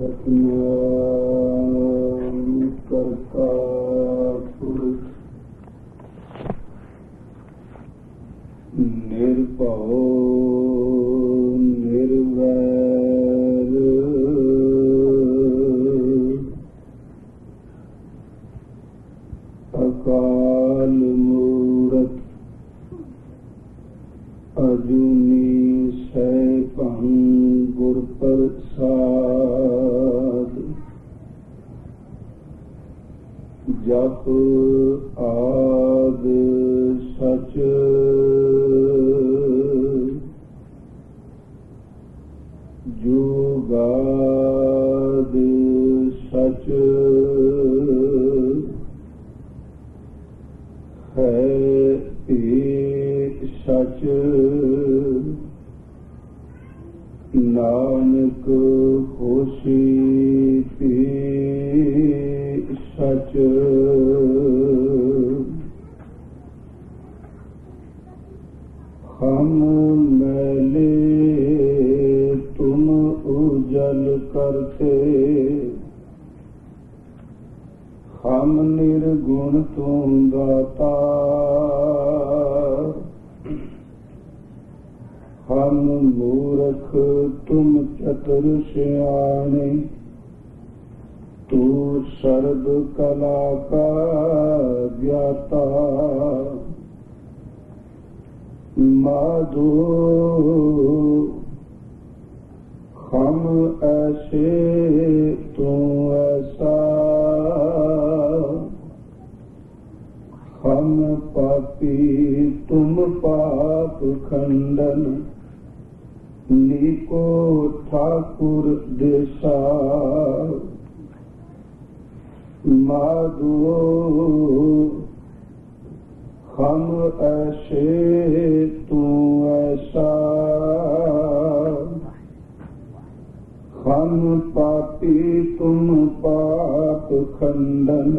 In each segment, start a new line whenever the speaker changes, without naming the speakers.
सतनाम करता पुरुष निर्भव निर्वैर अकाल मूरत अजूनी सैभं गुर प्रसाद जप आद सच जुगाद सच है सच नानक होसी पी सच हम मैले तुम उजल करते हम निर्गुण तुम दाता हम मूर्ख तुम चतुर सियाने तू सर्व कला का ज्ञाता माधो हम ऐसे तू ऐसा हम पापी तुम पाप खंडन नीको ठाकुर देसा माधो हम ऐसे तू ऐसा हम पापी तुम पाप खंडन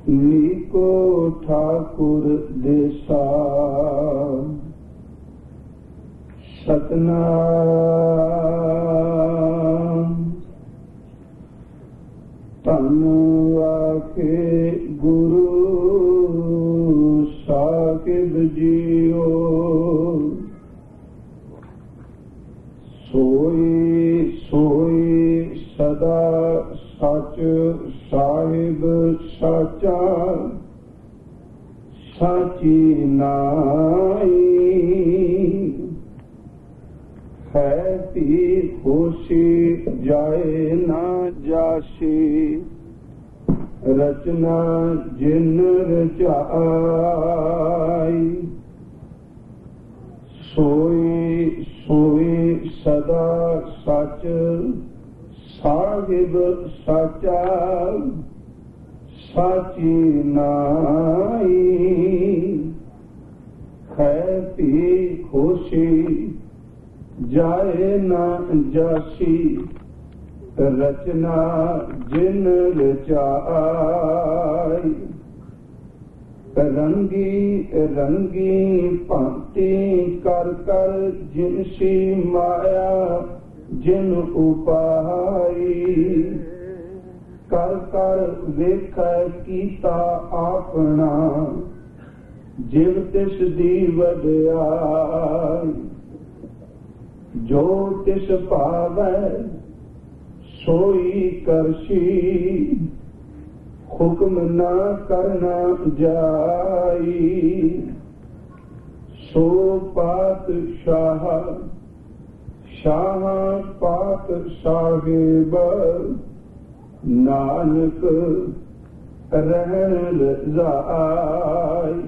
नीको ठाकुर देसा सतनाम धन आखे गुरु साकिब जियो सोई सोई सदा सच साहिब साचा साची नाई है पी खुशी जाए ना जासी रचना जिन रचाई सोई सोई सदा सच साहिब साचा साची नाई है पी खुशी जाए ना जासी रचना जिन रचाई रंगी रंगी भांति कर कर जिनसी माया जिन उपाई कर कर वेख कीता आपना जिव तिस दी वड्याई जो तिस पावै सोई करसी हुक्म ना करना जाई सो पातशाह शाह पात साहिब नानक रहन रजाई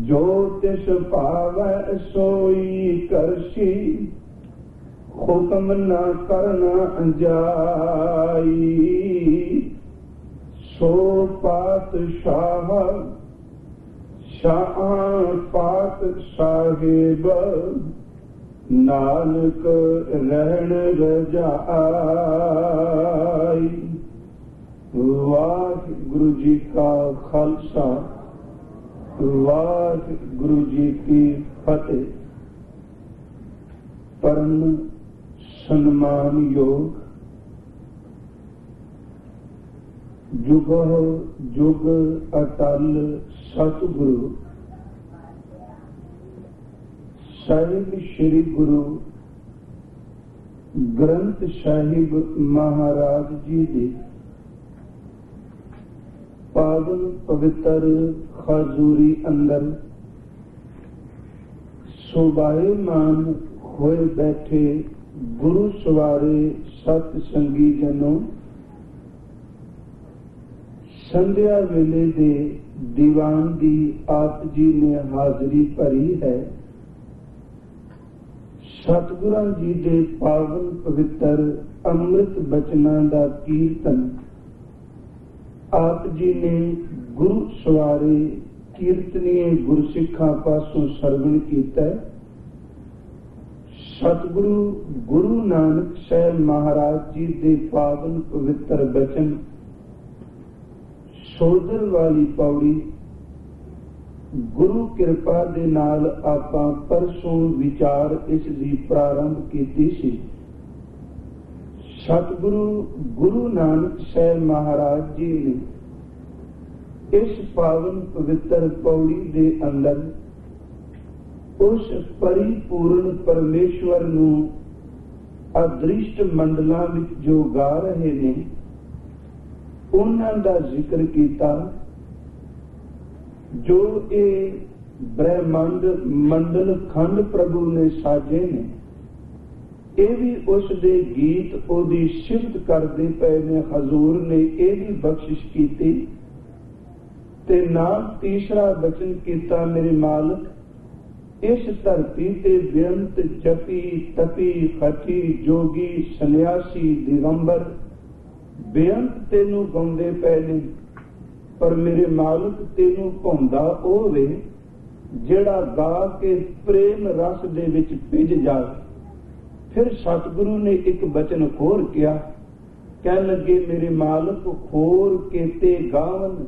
जो तिस पावै सोई करसी हुक्म न करना जाई सो पातशाह शाह पात साहिब नानक रहन रजाई। वाहिगुरु जी का खालसा वाहिगुरु जी की फतेह। परम सन्मान योग जुगह जुग अटल सतगुरु साहिब श्री गुरु ग्रंथ साहिब महाराज जी दे पावन पवित्र खजूरी अंदर शोभायमान होए बैठे गुरु सवारे सत संगी जनों, संध्या वेले दे दीवान दी आप जी ने हाजरी भरी है। सतगुरां जी दे पावन पवित्र अमृत बचनां दा कीर्तन आप जी ने गुरु सवारे कीर्तनीय गुरसिखा पासों सरवण कीता। सतगुरु गुरु नानक साहब महाराज जी दे पावन पवित्र बचन सोदर वाली पौड़ी गुरु कृपा दे नाल आपां परसों विचार इस दी प्रारंभ कीती सी। सतगुरु गुरु नानक साहब महाराज जी ने इस पावन पवित्र पौड़ी दे अंदर उस परिपूर्ण परमेश्वर नू अदृष्ट मंडलां विच जो गा रहे ने उन्हां दा जिक्र कीता। जो ये ब्रह्मांड मंडल खंड प्रभु ने साजे ने ये भी उस दे गीत ओदी सिफत करदे पए ने। हजूर ने ये भी बख्शिश कीती ते नाम तीसरा वचन कीता, मेरे मालिक इस धरती ते बेअंत जपी तपी खटी जोगी सन्यासी दिगंबर बेअंत तेनू गाउंदे पए ने, पर मेरे मालिक तेनू भाउंदा ओह वे जेड़ा गा के प्रेम रस दे विच भिज जाए। फिर सतगुरु ने एक वचन होर किया, कह लगे मेरे मालिक होर केते गावन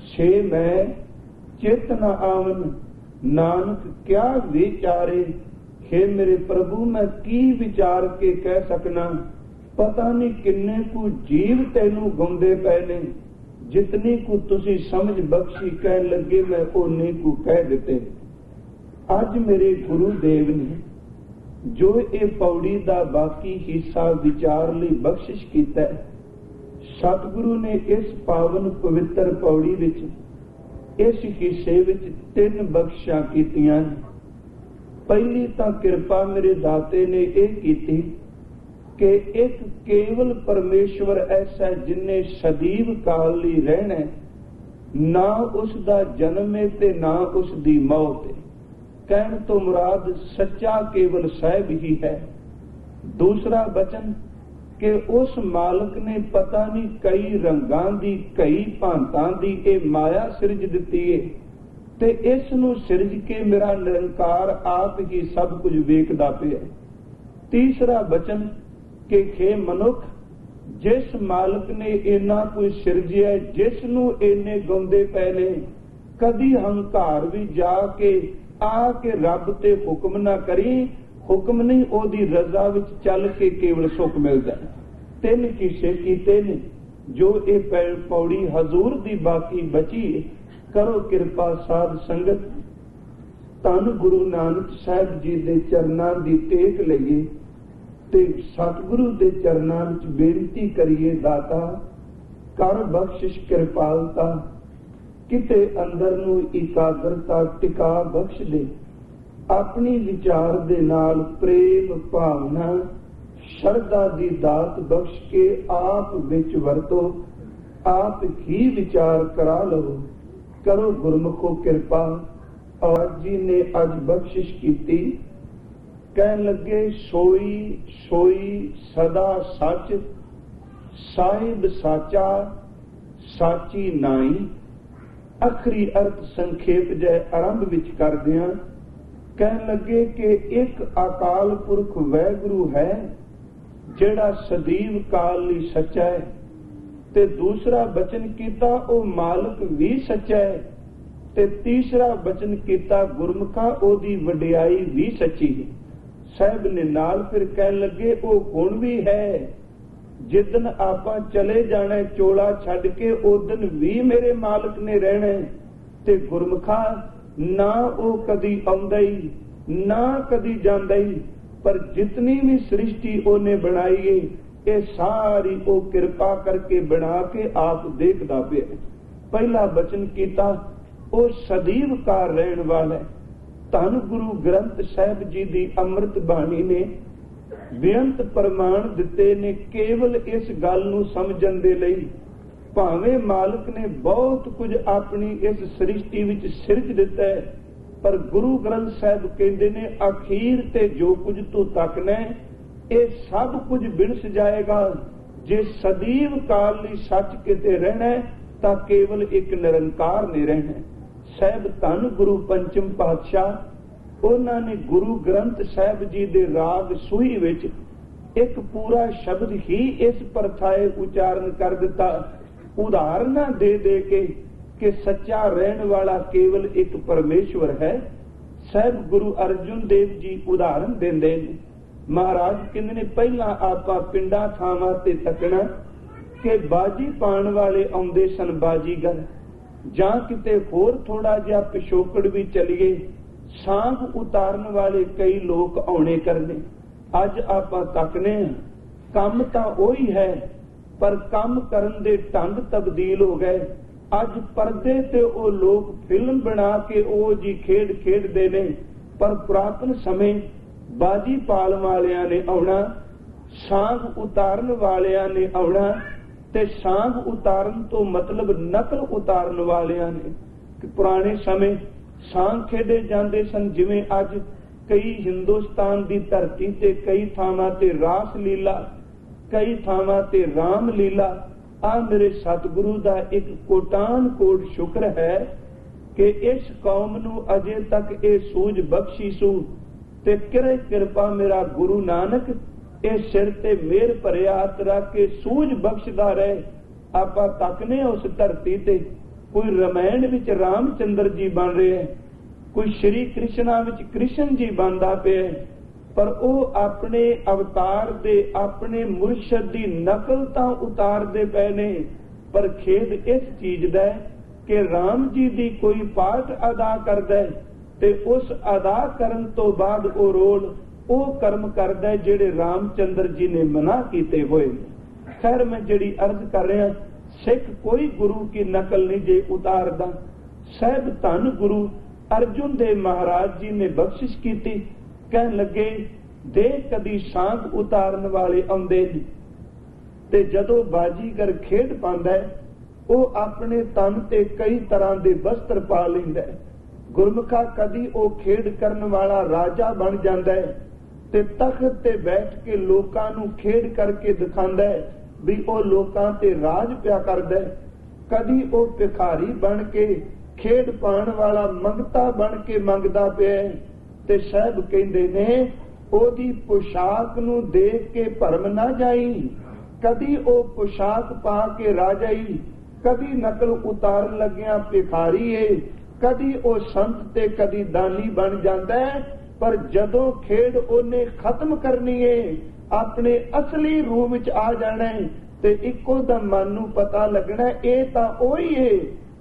छे मैं चित न आवन, नानक क्या विचारे। हे मेरे प्रभु मैं की विचार के कह सकना, पता नहीं किन्ने को जीव तेनू गाउंदे पए ने, जितनी को तुसी समझ बख्शी कह लगे मैं ओने को कह दिते। अज मेरे गुरुदेव ने जो ये पौड़ी दा बाकी हिस्सा विचार लई बख्शिश कीता है। सतगुरु ने इस पावन पवित्र पौड़ी विच इस हिस्से विच 3 बख्शिशां कीतियां। पहली तां कृपा मेरे दाते ने यह कीती कि एक केवल परमेश्वर ऐसा जिन्ने सदीव काल लई रहना, ना उसका जन्म है ते ना उसकी मौत है। कहने तो मुराद सच्चा केवल साहिब ही है। दूसरा वचन कि उस मालक ने पता नहीं कई रंगां दी कई भांतां दी ए माया सिरज दिती है ते इस नूं सिरज के मेरा निरंकार आप ही सब कुछ वेखदा पिया। तीसरा वचन कि हे मनुख जिस मालक ने इन्ना कुछ सिरजिया जिस नूं इन्ने गाउंदे पए ने, कदी हंकार भी जाके आके रब ते हुक्म ना करी, हुक्म नहीं ओदी रजा विच चल के केवल सुख मिलदा। 3 किस्से कीते ने जो ये पौड़ी हजूर दी बाकी बची। करो कृपा साध संगत, धन गुरु नानक साहब जी दे चरनां दी टेक लईए ते सतगुरु दे चरनां विच बेनती करिए, दाता कर बख्शिश कृपालता, किते अंदर नूं एकाग्रता टिका बख्श दे, अपनी विचार दे नाल प्रेम भावना श्रद्धा दी दात बख्श के आप विच वरतो, आप ही विचार करा लो। करो गुरमुखो कृपा। और जी ने अज बख्शिश कीती, कह लगे सोई सोई सदा सच, साहिब साचा साची नाई। अखरी अर्थ संखेप जय आरंभ विच करदियां कह लगे कि एक अकाल पुरख वैगुरु है जेड़ा सदीव काल लई सच्चा है, ते दूसरा बचन कीता ओ मालक भी सच्चा है, ते तीसरा बचन कीता गुरमुखा ओदी वडियाई भी सच्ची है। साहब ने नाल फिर कह लगे वो गुण भी है, जिदन आपा चले जाना चोला छड़ के उदन भी मेरे मालिक ने रहना। ते गुरमुखा ना वो कदी आउंदा ही ना कदी जांदा ही, पर जितनी भी सृष्टि ओने बनाई है ये सारी वो कृपा करके बना के आप देखदा पे। पहला बचन कीता वो सदैव का रहन वाला है। धन गुरु ग्रंथ साहिब जी दी अमृत बाणी ने बेअंत प्रमाण दिते ने केवल इस गल नूं समझण दे लई। भावें मालिक ने बहुत कुछ अपनी इस सृष्टि विच सिरज दिता है, पर गुरु ग्रंथ साहिब कहंदे ने अखीर ते जो कुछ तू तकना ये सब कुछ बिनस जाएगा। जे सदैव काल लई सच किते रहना तां केवल एक निरंकार ने रहना। साहब धन गुरु पंचम पातशाह उन्होंने ने गुरु ग्रंथ साहब जी दे राग सूही विच एक पूरा शब्द ही इस परथाए उच्चारण कर दिता, उदाहरण दे दे के कि सच्चा रहने वाला केवल एक परमेश्वर है। साहब गुरु अर्जुन देव जी उदाहरण देंदे ने। महाराज कहंदे ने पहला आपा पिंडा थावां ते तकना कि बाजी पाण वाले आउंदे सन बाजीगर, जां किते होर थोड़ा जिहा पिछोकड़ भी चलीए सांग उतारन वाले कई लोग आउणे करने। अज आपां तकने काम तां ओही है, पर काम करन दे ढंग तब्दील हो गए। अज परदे ते ओ लोग फिल्म बना के ओ जी खेड खेडदे ने, पर पुरातन समय बाजी पाल वालियां ने आउणा, सांग उतारन वालियां ने आउणा। ते सांग उतारन तो मतलब नकल उतारन वालियां ने। कि पुराने समय सांग खेडे जांदे सन, जिवें अज कई हिंदुस्तान दी धरती ते कई थावां ते रास लीला, कई थावां ते राम लीला। आ मेरे सतगुरु दा एक कोटान कोट शुक्र है कि इस कौम नूं अजे तक ये सूझ बख्शी सू। ते किरे किरपा मेरा गुरु नानक ये सिर ते मेहर भरिया हथ रख के सूझ बख्शदा रहे। आपां तकने उस धरती ते कोई रामायण विच रामचंद्र जी बन रहे हैं, कोई श्री कृष्णा विच कृष्ण जी बनदा पे, पर वो अपने अवतार दे अपने मुर्शद दी नकल तां उतारदे पे ने। पर खेद इस चीज दा कि राम जी दी कोई पाठ अदा करदा है ते उस अदा करन तो बाद वो रोल वो कर्म करदा है जेड़े रामचंद्र जी ने मना कीते हुए। खैर मैं जेड़ी अर्ज कर रहा, सिख कोई गुरु की नकल नहीं जे उतारदा। साहब धन गुरु अर्जुन देव महाराज जी ने बख्शिश की, कह लगे दे कदी सांग उतारन वाले आउंदे ने, ते जदों बाजीगर खेड पांदा है वो अपने तन ते कई तरह के वस्त्र पा लैंदा है। गुरमुखा कदी वो खेड करन वाला राजा बन जांदा है ते तख्त ते बैठ के लोकां नूं खेड करके दिखांदा है भी वो लोकां ते राज पिया करदा है। कदी वो भिखारी बन के खेड पाण वाला मंगता बन के मंगदा पिया है। ते साहब कहंदे ने ओदी पोशाक नूं देख के भरम ना जाई, कदी वो पोशाक पा के राजाई, कदी नकल उतारन लग्या भिखारी है, कदी वो संत ते कदी दानी बन जांदा है। पर जदों खेड ओने खत्म करनी है अपने असली रूप विच आ जाना है ते इक्को दम मन नूं पता लगना ये तां ओही है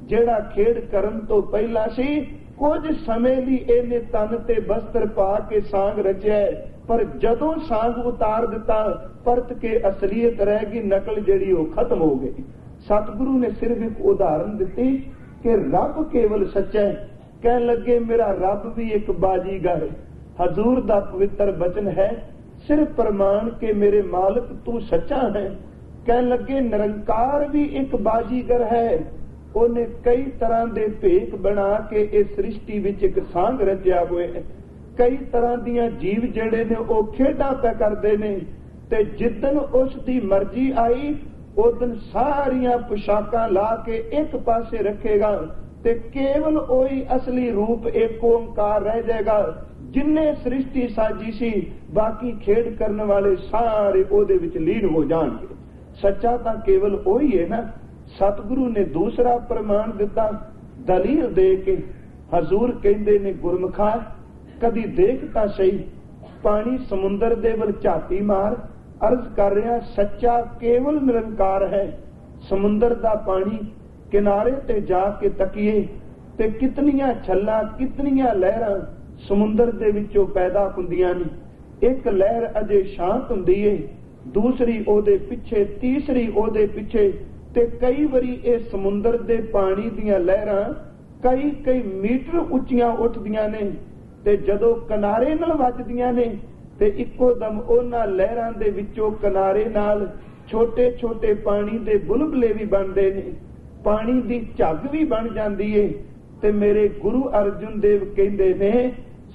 जेड़ा खेड करन तो पहला सी। कुछ समय ली इहने तन ते वस्त्र पा के सांग रचिया, पर जदों सांग उतार दिता परत के असलीयत रह गई, नकल जिहड़ी वो खत्म हो गई। सतगुरु ने सिर्फ एक उदाहरण दी कि रब केवल सच्चा है। कह लगे मेरा रब भी एक बाजीगर है। हजूर दा पवित्र वचन है, सिर्फ प्रमाण के मेरे मालिक तू सच्चा है। कह लगे निरंकार भी एक बाजीगर है, उन्हें कई तरह के भेख बना के इस सृष्टि विच एक सांग रचिया हुए है। कई तरह दियां जीव जेड़े ने वो खेडा पे करते ने, ते जिदन उसकी मर्जी आई उदन सारियां पोशाकां ला के एक पासे रखेगा ते केवल ओही असली रूप एक ओंकार रह जाएगा। जिन्ने सृष्टि साजी सी बाकी खेड करने वाले सारे ओदे विच लीन हो जाएंगे। सच्चा तां केवल ओही है ना। सतगुरु ने दूसरा प्रमाण दिता दलील दे के। हजूर कहंदे ने गुरमुखा कदी देख तां सही पानी समुंदर दे वल झाती मार, अर्ज कर रहा सच्चा केवल निरंकार है। समुंदर दा पानी किनारे ते जाके तकीए ते कितनियां छल्लां कितनियां लहरां समुंदर दे विचों पैदा हुंदियां ने। एक लहर अजे शांत हुंदी है, दूसरी ओदे पिछे, तीसरी ओदे पिछे, ते कई वारी इस समुंदर दे पानी दियां लहरां कई कई मीटर उच्चियां उठदियां ने ते जदों किनारे नाल वजदियां ने ते इक्को दम उन्हां लहरां दे विचों किनारे नाल छोटे छोटे पानी दे बुलबुले भी बनदे ने, पानी दी झग भी बन जांदी है। ते मेरे गुरु अर्जुन देव कहंदे ने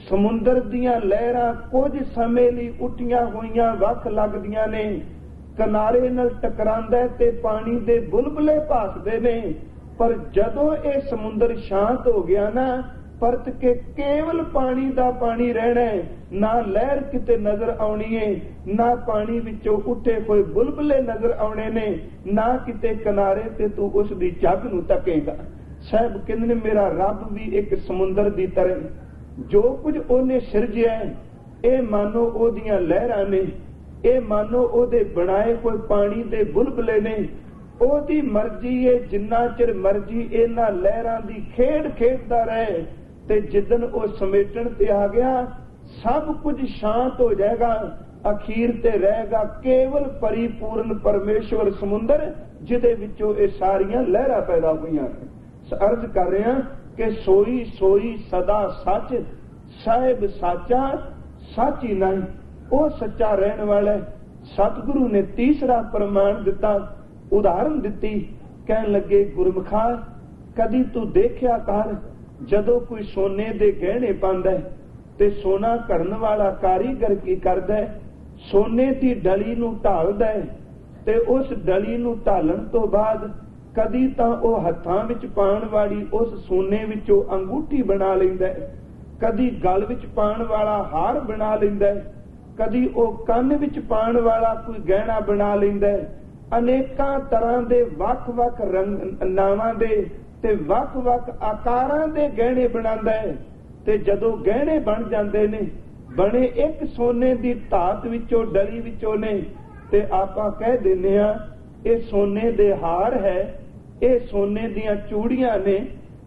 समुंदर दियां लहरां कुछ समय लई उठियां होईयां वख लगदियां ने, किनारे नाल टकरांदा ते पानी दे बुलबुले भासदे ने, पर जदों ये समुंदर शांत हो गया ना परत के केवल पानी दा पानी रहना है, ना लहर किते नजर आउणी है, ना पानी विचों उठे कोई बुलबुले नजर आउणे ने, ना किते किनारे ते तू उस दी झग नूं तकेगा। साहब कहंदे ने मेरा रब भी एक समुंदर दी तरह, जो कुछ ओने सिरजिया है ये मानो ओदियां लहरां ने, ये मानो ओदे बनाए कोई पानी दे बुलबुले ने। ओदी मर्जी है जिन्ना चिर मर्जी इन्हां लहरां दी खेड खेडदा रहे ते जिदन ओ समेटण ते आ गया सब कुछ शांत हो जाएगा, अखीर ते रहेगा केवल परिपूर्ण परमेश्वर समुंदर जिदे विचों ये सारियां लहरां पैदा हुईयां। अर्ज कर रहे हैं कि सोई सोई सदा सच, साहिब साचा सच ही नहीं, वो सच्चा रहने वाला है। सतगुरु ने तीसरा प्रमाण दिता, उदाहरण दिती, कहन लगे गुरमुखा कदी तू देखिया कर जदों कोई सोने दे गहने पांदा है ते सोना घड़न वाला कारीगर की करदा है, सोने दी डली नूं ढालदा है ते उस डली नूं ढालण तो बाद कदी तां ओह हत्थां विच पाण वाली उस सोने विचों अंगूठी बना लैंदा है, कदी गल विच पाण वाला हार बना लैंदा है, कदी ओह कंन विच पाण वाला कोई गहना बना लैंदा है। अनेकां तरह दे वख-वख रंग नावां दे ते वख-वख आकारां दे गहने बनांदा है ते जदों गहने बन जांदे ने बने एक सोने दी धात विचों डली विचों ने ते आपां कह दिंदे आ ये सोने दे हार है, ये सोने दियां चूड़ियां ने,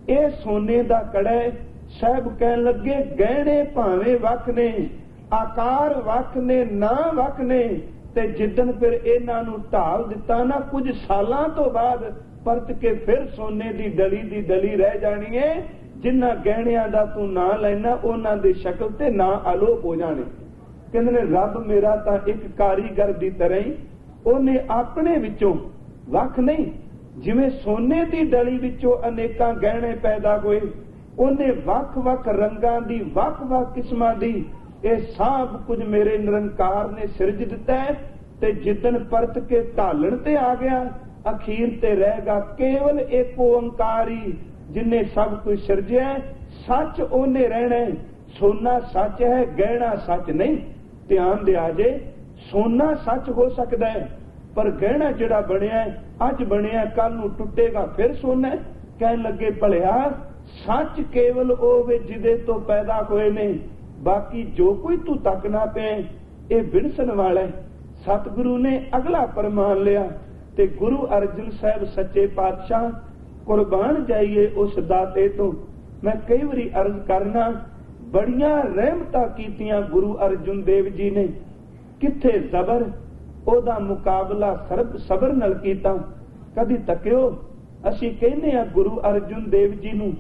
ये सोने दा कड़ा है। साहब कहन लगे गहने भावें वख ने, आकार वख ने, ना वख ने, ते जिदन फिर इन्हां नूं ढाल दिता ना कुछ सालां तो बाद परत के फिर सोने दी डली रह जानी है। जिन्हां गहणियां दा तू ना लैना उन्हां दी शक्ल ते ना आलोप हो जाने। कहंदे ने रब मेरा तां एक कारीगर दी तरह ही ओने अपने विचों वख नहीं, जिवें सोने दी डली विचों अनेकां गहणे पैदा होए ओने वख-वख रंगां दी वख-वख किस्मां दी ये सब कुछ मेरे निरंकार ने सिरज दिता है। ते जिदन परत के ढालण ते आ गया अखीर ते रहेगा केवल एक ओंकार ही जिन्हें सब कुछ सिरजिया, सच ओने रहना है। सोना सच है, गहना सच नहीं। ध्यान दिया जे सोना सच हो सकता है पर गहना जिहड़ा बनिया अज बनिया कल नूं टुटेगा फिर सोना है। कहन लगे भलिया सच केवल ओवे जिदे तो पैदा होए ने, बाकी जो कोई तू तकना पे ये बिनसन वाला है। सतगुरु ने अगला प्रमाण लिया ते गुरु अर्जन साहब सच्चे पातशाह कुर्बान जाइए उस दाते तो। मैं कई बारी अर्ज करना बड़ियां रहमतां कीतियां गुरु अर्जुन देव जी ने, किथे जबर ओदा मुकाबला सरब सबर नाल कीता। कदी तकियो असी कहने आ गुरु अर्जुन देव जी नूं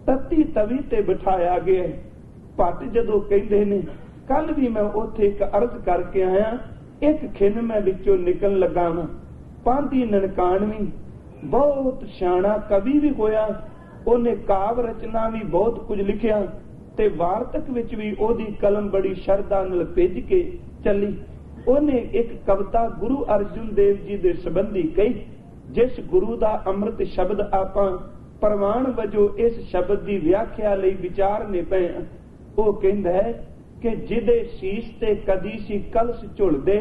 तत्ती तवी ते बिठाया गया। भट्ट जदों कहंदे ने कल भी मैं उत्थे एक अर्ज करके आया, एक खिन मैं विचों निकल लगा वां। पांधी ननकाणवी बहुत सियाणा कवि भी होया, ओने काव रचना भी बहुत कुछ लिखिया ते वार्तक विच भी ओदी कलम बड़ी शरधा नाल भिज के चली। ओने एक कविता गुरु अर्जुन देव जी दे संबंधी कही, जिस गुरु दा अमृत शब्द आपां प्रमाण वजों इस शब्द दी व्याख्या लई विचारने पए। ਉਹ ਕਹਿੰਦਾ ਹੈ ਕਿ ਜਿਹਦੇ ਸੀਸ ਤੇ ਕਦੀ ਸੀ ਕਲਸ ਝੁਲਦੇ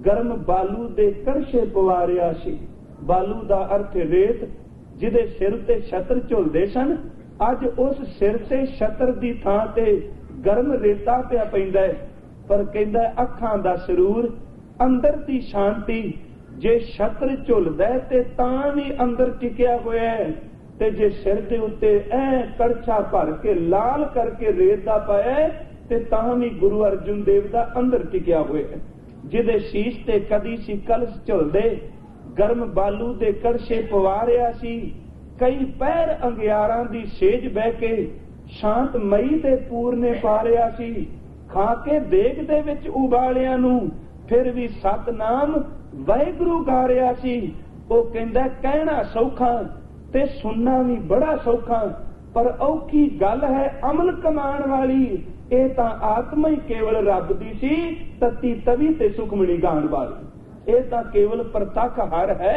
ਗਰਮ ਬਾਲੂ ਦੇ ਕੜਛੇ ਪਵਾਰਿਆ ਸੀ। ਬਾਲੂ ਦਾ ਅਰਥ ਰੇਤ, ਜਿਹਦੇ ਸਿਰ ਤੇ ਛਤਰ ਝੁਲਦੇ ਸਨ, ਅੱਜ ਉਸ ਸਿਰ ਤੇ ਛਤਰ ਦੀ ਥਾਂ ਤੇ ਗਰਮ ਰੇਤਾ ਪਿਆ ਪੈਂਦਾ ਹੈ। पर कहंदा अखां दा सरूर, अंदर दी शांति। जे छत्र झुलदा ते तां भी अंदर टिकिया होया है, ते जे सिर दे उत्ते ऐ कड़छा भर के लाल करके रेत दा पाया है ते तां भी गुरु अर्जुन देव दा अंदर टिकिया होया है। जिहदे शीश ते कदी सी कलश झुलदे, गर्म बालू दे कड़छे पवा रिहा सी, कई पैर अंगियारां दी सेज बह के शांत मई दे पूरने पा रिहा सी, खा के देग दे विच उबालियां नूं फिर भी सतनाम वाहिगुरू गा रिहा सी। ओ कहंदा कहना सौखा ते सुनना भी बड़ा सौखा, पर औखी गल है अमल कमाण वाली। ਇਹ ਤਾਂ ਆਤਮਾ ਹੀ ਕੇਵਲ ਰੱਬ ਦੀ ਸੀ, ਤਤੀ ਤਵੀ ਤੇ ਸੁਖਮਣੀ ਗਾਣ ਵਾਲੀ। ਇਹ ਤਾਂ ਕੇਵਲ ਪ੍ਰਤੱਖ ਹਰ ਹੈ,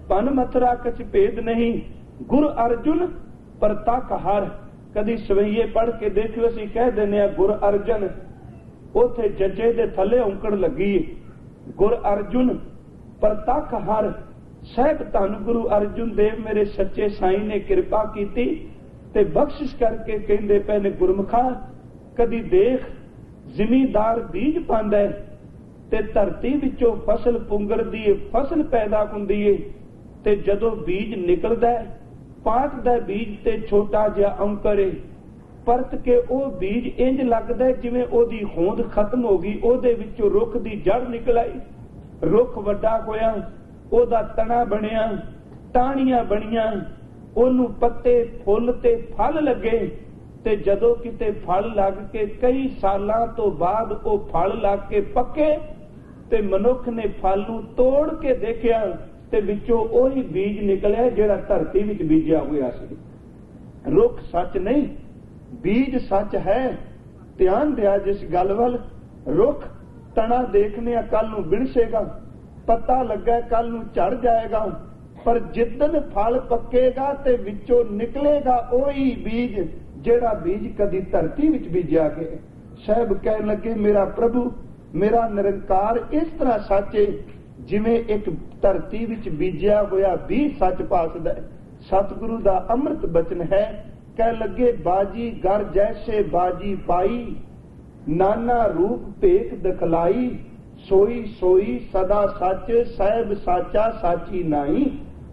ਪਨ ਮਥਰਾ ਕਛ ਭੇਦ ਨਹੀਂ। ਗੁਰ ਅਰਜੁਨ ਪ੍ਰਤੱਖ ਹਰ। ਕਦੀ ਸਵਈਏ ਪੜ ਕੇ ਦੇਖਿਓ, ਅਸੀਂ ਕਹਿ ਦਿੰਦੇ ਆ ਗੁਰ ਅਰਜਨ, ਉਥੇ ਜੱਜੇ ਦੇ ਥੱਲੇ ਔਂਕੜ ਲੱਗੀ। ਗੁਰ ਅਰਜੁਨ ਪ੍ਰਤੱਖ ਹਰ। ਸਹਿਬ ਧੰਨ ਗੁਰੂ ਅਰਜੁਨ ਦੇਵ ਮੇਰੇ ਸੱਚੇ ਸਾਈਂ ਨੇ ਕਿਰਪਾ ਕੀਤੀ ਤੇ ਬਖਸ਼ਿਸ਼ ਕਰਕੇ ਕਹਿੰਦੇ ਪਏ ਨੇ, ਗੁਰਮੁਖਾ कदी देख जिमीदार बीज पांदा है ते धरती विचों फसल पुंगरदी है, फसल पैदा हुंदी है, ते जदों बीज निकलदा है, पाटदा बीज ते छोटा जिहा अंकुर है, परत के ओ बीज इंज लगदा है जिवें ओदी होंद खत्म हो गई, ओदे विचों रुख दी जड़ निकल आई, रुख वड्डा होया, ओदा तना बनिया, टाहणियां बणियां, ओनू पत्ते फुੱਲ ते फल लगे। ते जदों किते फल लग के कई सालां तो बाद ओ फल लग के पक्के ते मनुख ने फल नूं तोड़ के देखिया ते विचों ओही बीज निकलिया जिहड़ा धरती विच बीजिया होया सी। रुख सच नहीं, बीज सच है। ध्यान दिया जिस गल वल। रुख तना देखने कल नूं बिणसेगा, पत्ता लगा कल नूं झड़ जाएगा, पर जिद्दन फल पक्केगा ते विचों निकलेगा ओही बीज ਜਿਹੜਾ बीज कदी धरती विच बीजिया गया। साहब कहन लगे, मेरा प्रभु मेरा निरंकार इस तरह सच है जिवें एक धरती विच बीजिया होया बीज सच पासदा है। सतगुरु दा अमृत बचन है। कह लगे, बाजी घर जैसे बाजी पाई, नाना रूप भेख दिखलाई, सोई सोई सदा सच, साहब साचा साची नाई।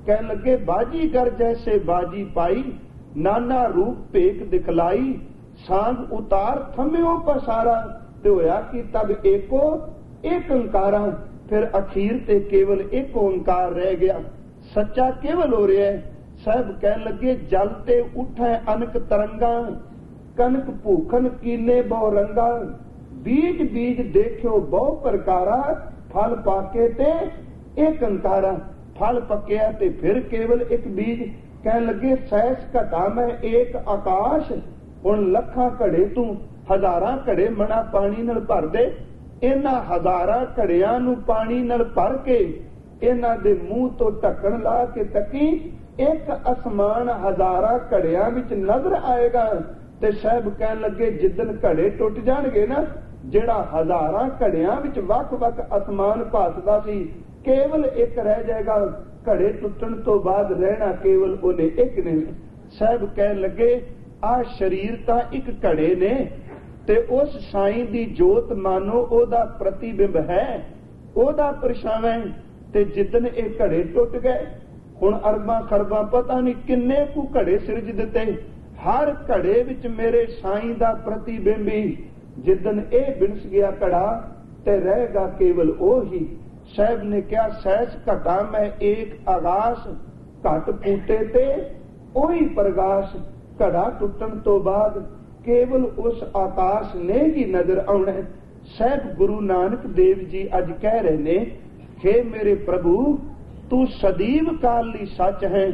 कह लगे, बाजी घर जैसे बाजी पाई, नाना रूप भेख दिखलाई, सांग उतार थम्यो पसारा। ते होया कि तब एको एक ओंकारा, फिर अखीर ते केवल एक ओंकार रह गया। सच्चा केवल हो रहा है। साहब कह लगे, जल ते उठे अनक तरंगा, कनक भूखन कीने बहु रंगा, बीज बीज देखियो बहु प्रकारा, फल पाके ते एक अंकारा। फल पक्या ते फिर केवल एक बीज। कह लगे, सैस घटा में एक आकाश, हुण लखां घड़े तू हजारां घड़े मना पानी नाल भर दे। इन्हां हजारां घड़ियां नूं पानी नाल भर के इन्हां दे मूंह तो ढक्कन ला के तकी, एक आसमान हजारां घड़ियां विच नजर आएगा। ते साहब कहन लगे, जिद्दन घड़े टुट जाणगे ना, जिहड़ा हजारां घड़ियां विच वख-वख आसमान भासदा सी, केवल एक रह जाएगा। घड़े टुटन तो बाद रहना केवल उन्हें एक नहीं। साहब कहन लगे, आ शरीर तां एक घड़े ने ते उस साईं दी जोत मानो ओदा प्रतिबिंब है, ओदा परछावां है। ते जिद्दन एक घड़े टुट गए, हुण अरबां खरबां पता नहीं किन्ने कु घड़े सिरज दिते, हर घड़े विच मेरे साईं दा प्रतिबिंब ही। जिद्दन ए बिनस गया घड़ा ते रहेगा केवल ओही। साहब ने क्या, सहस घटा में एक आगास, घट फूटे ते ओही प्रगाश। घड़ा टुटन तो बाद केवल उस आकाश ने ही नजर आना। साहब गुरु नानक देव जी अज कह रहे ने, हे मेरे प्रभु तू सदैव काल ली सच है।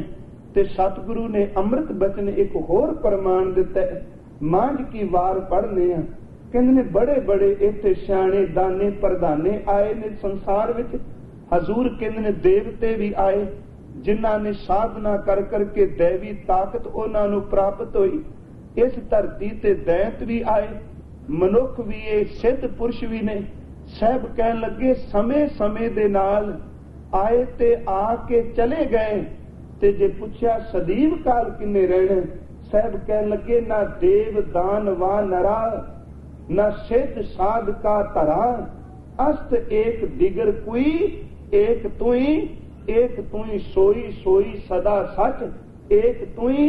ते सतगुरु ने अमृत बचन एक होर प्रमाण दिता है। मांझ की वार पढ़ने कहते ने, बड़े बड़े इत्थे सियाणे दाने प्रधाने आए ने संसार विच। हजूर कहते ने, देवते भी आए जिन्हां ने साधना कर करके दैवी ताकत उन्हां नूं प्राप्त हुई। इस धरती ते दैत भी आए, मनुख भी है, सिद्ध पुरुष भी ने। साहब कहन लगे, समय समय दे नाल आए ते आके चले गए। ते जे पुछया सदैव काल किन्ने रहना, साहब कहन लगे, ना देव दान वा नरा, न सिद्ध साध का धरा, अस्त एक दिगर कोई, एक तुई सोई सोई सदा सच, एक तुई।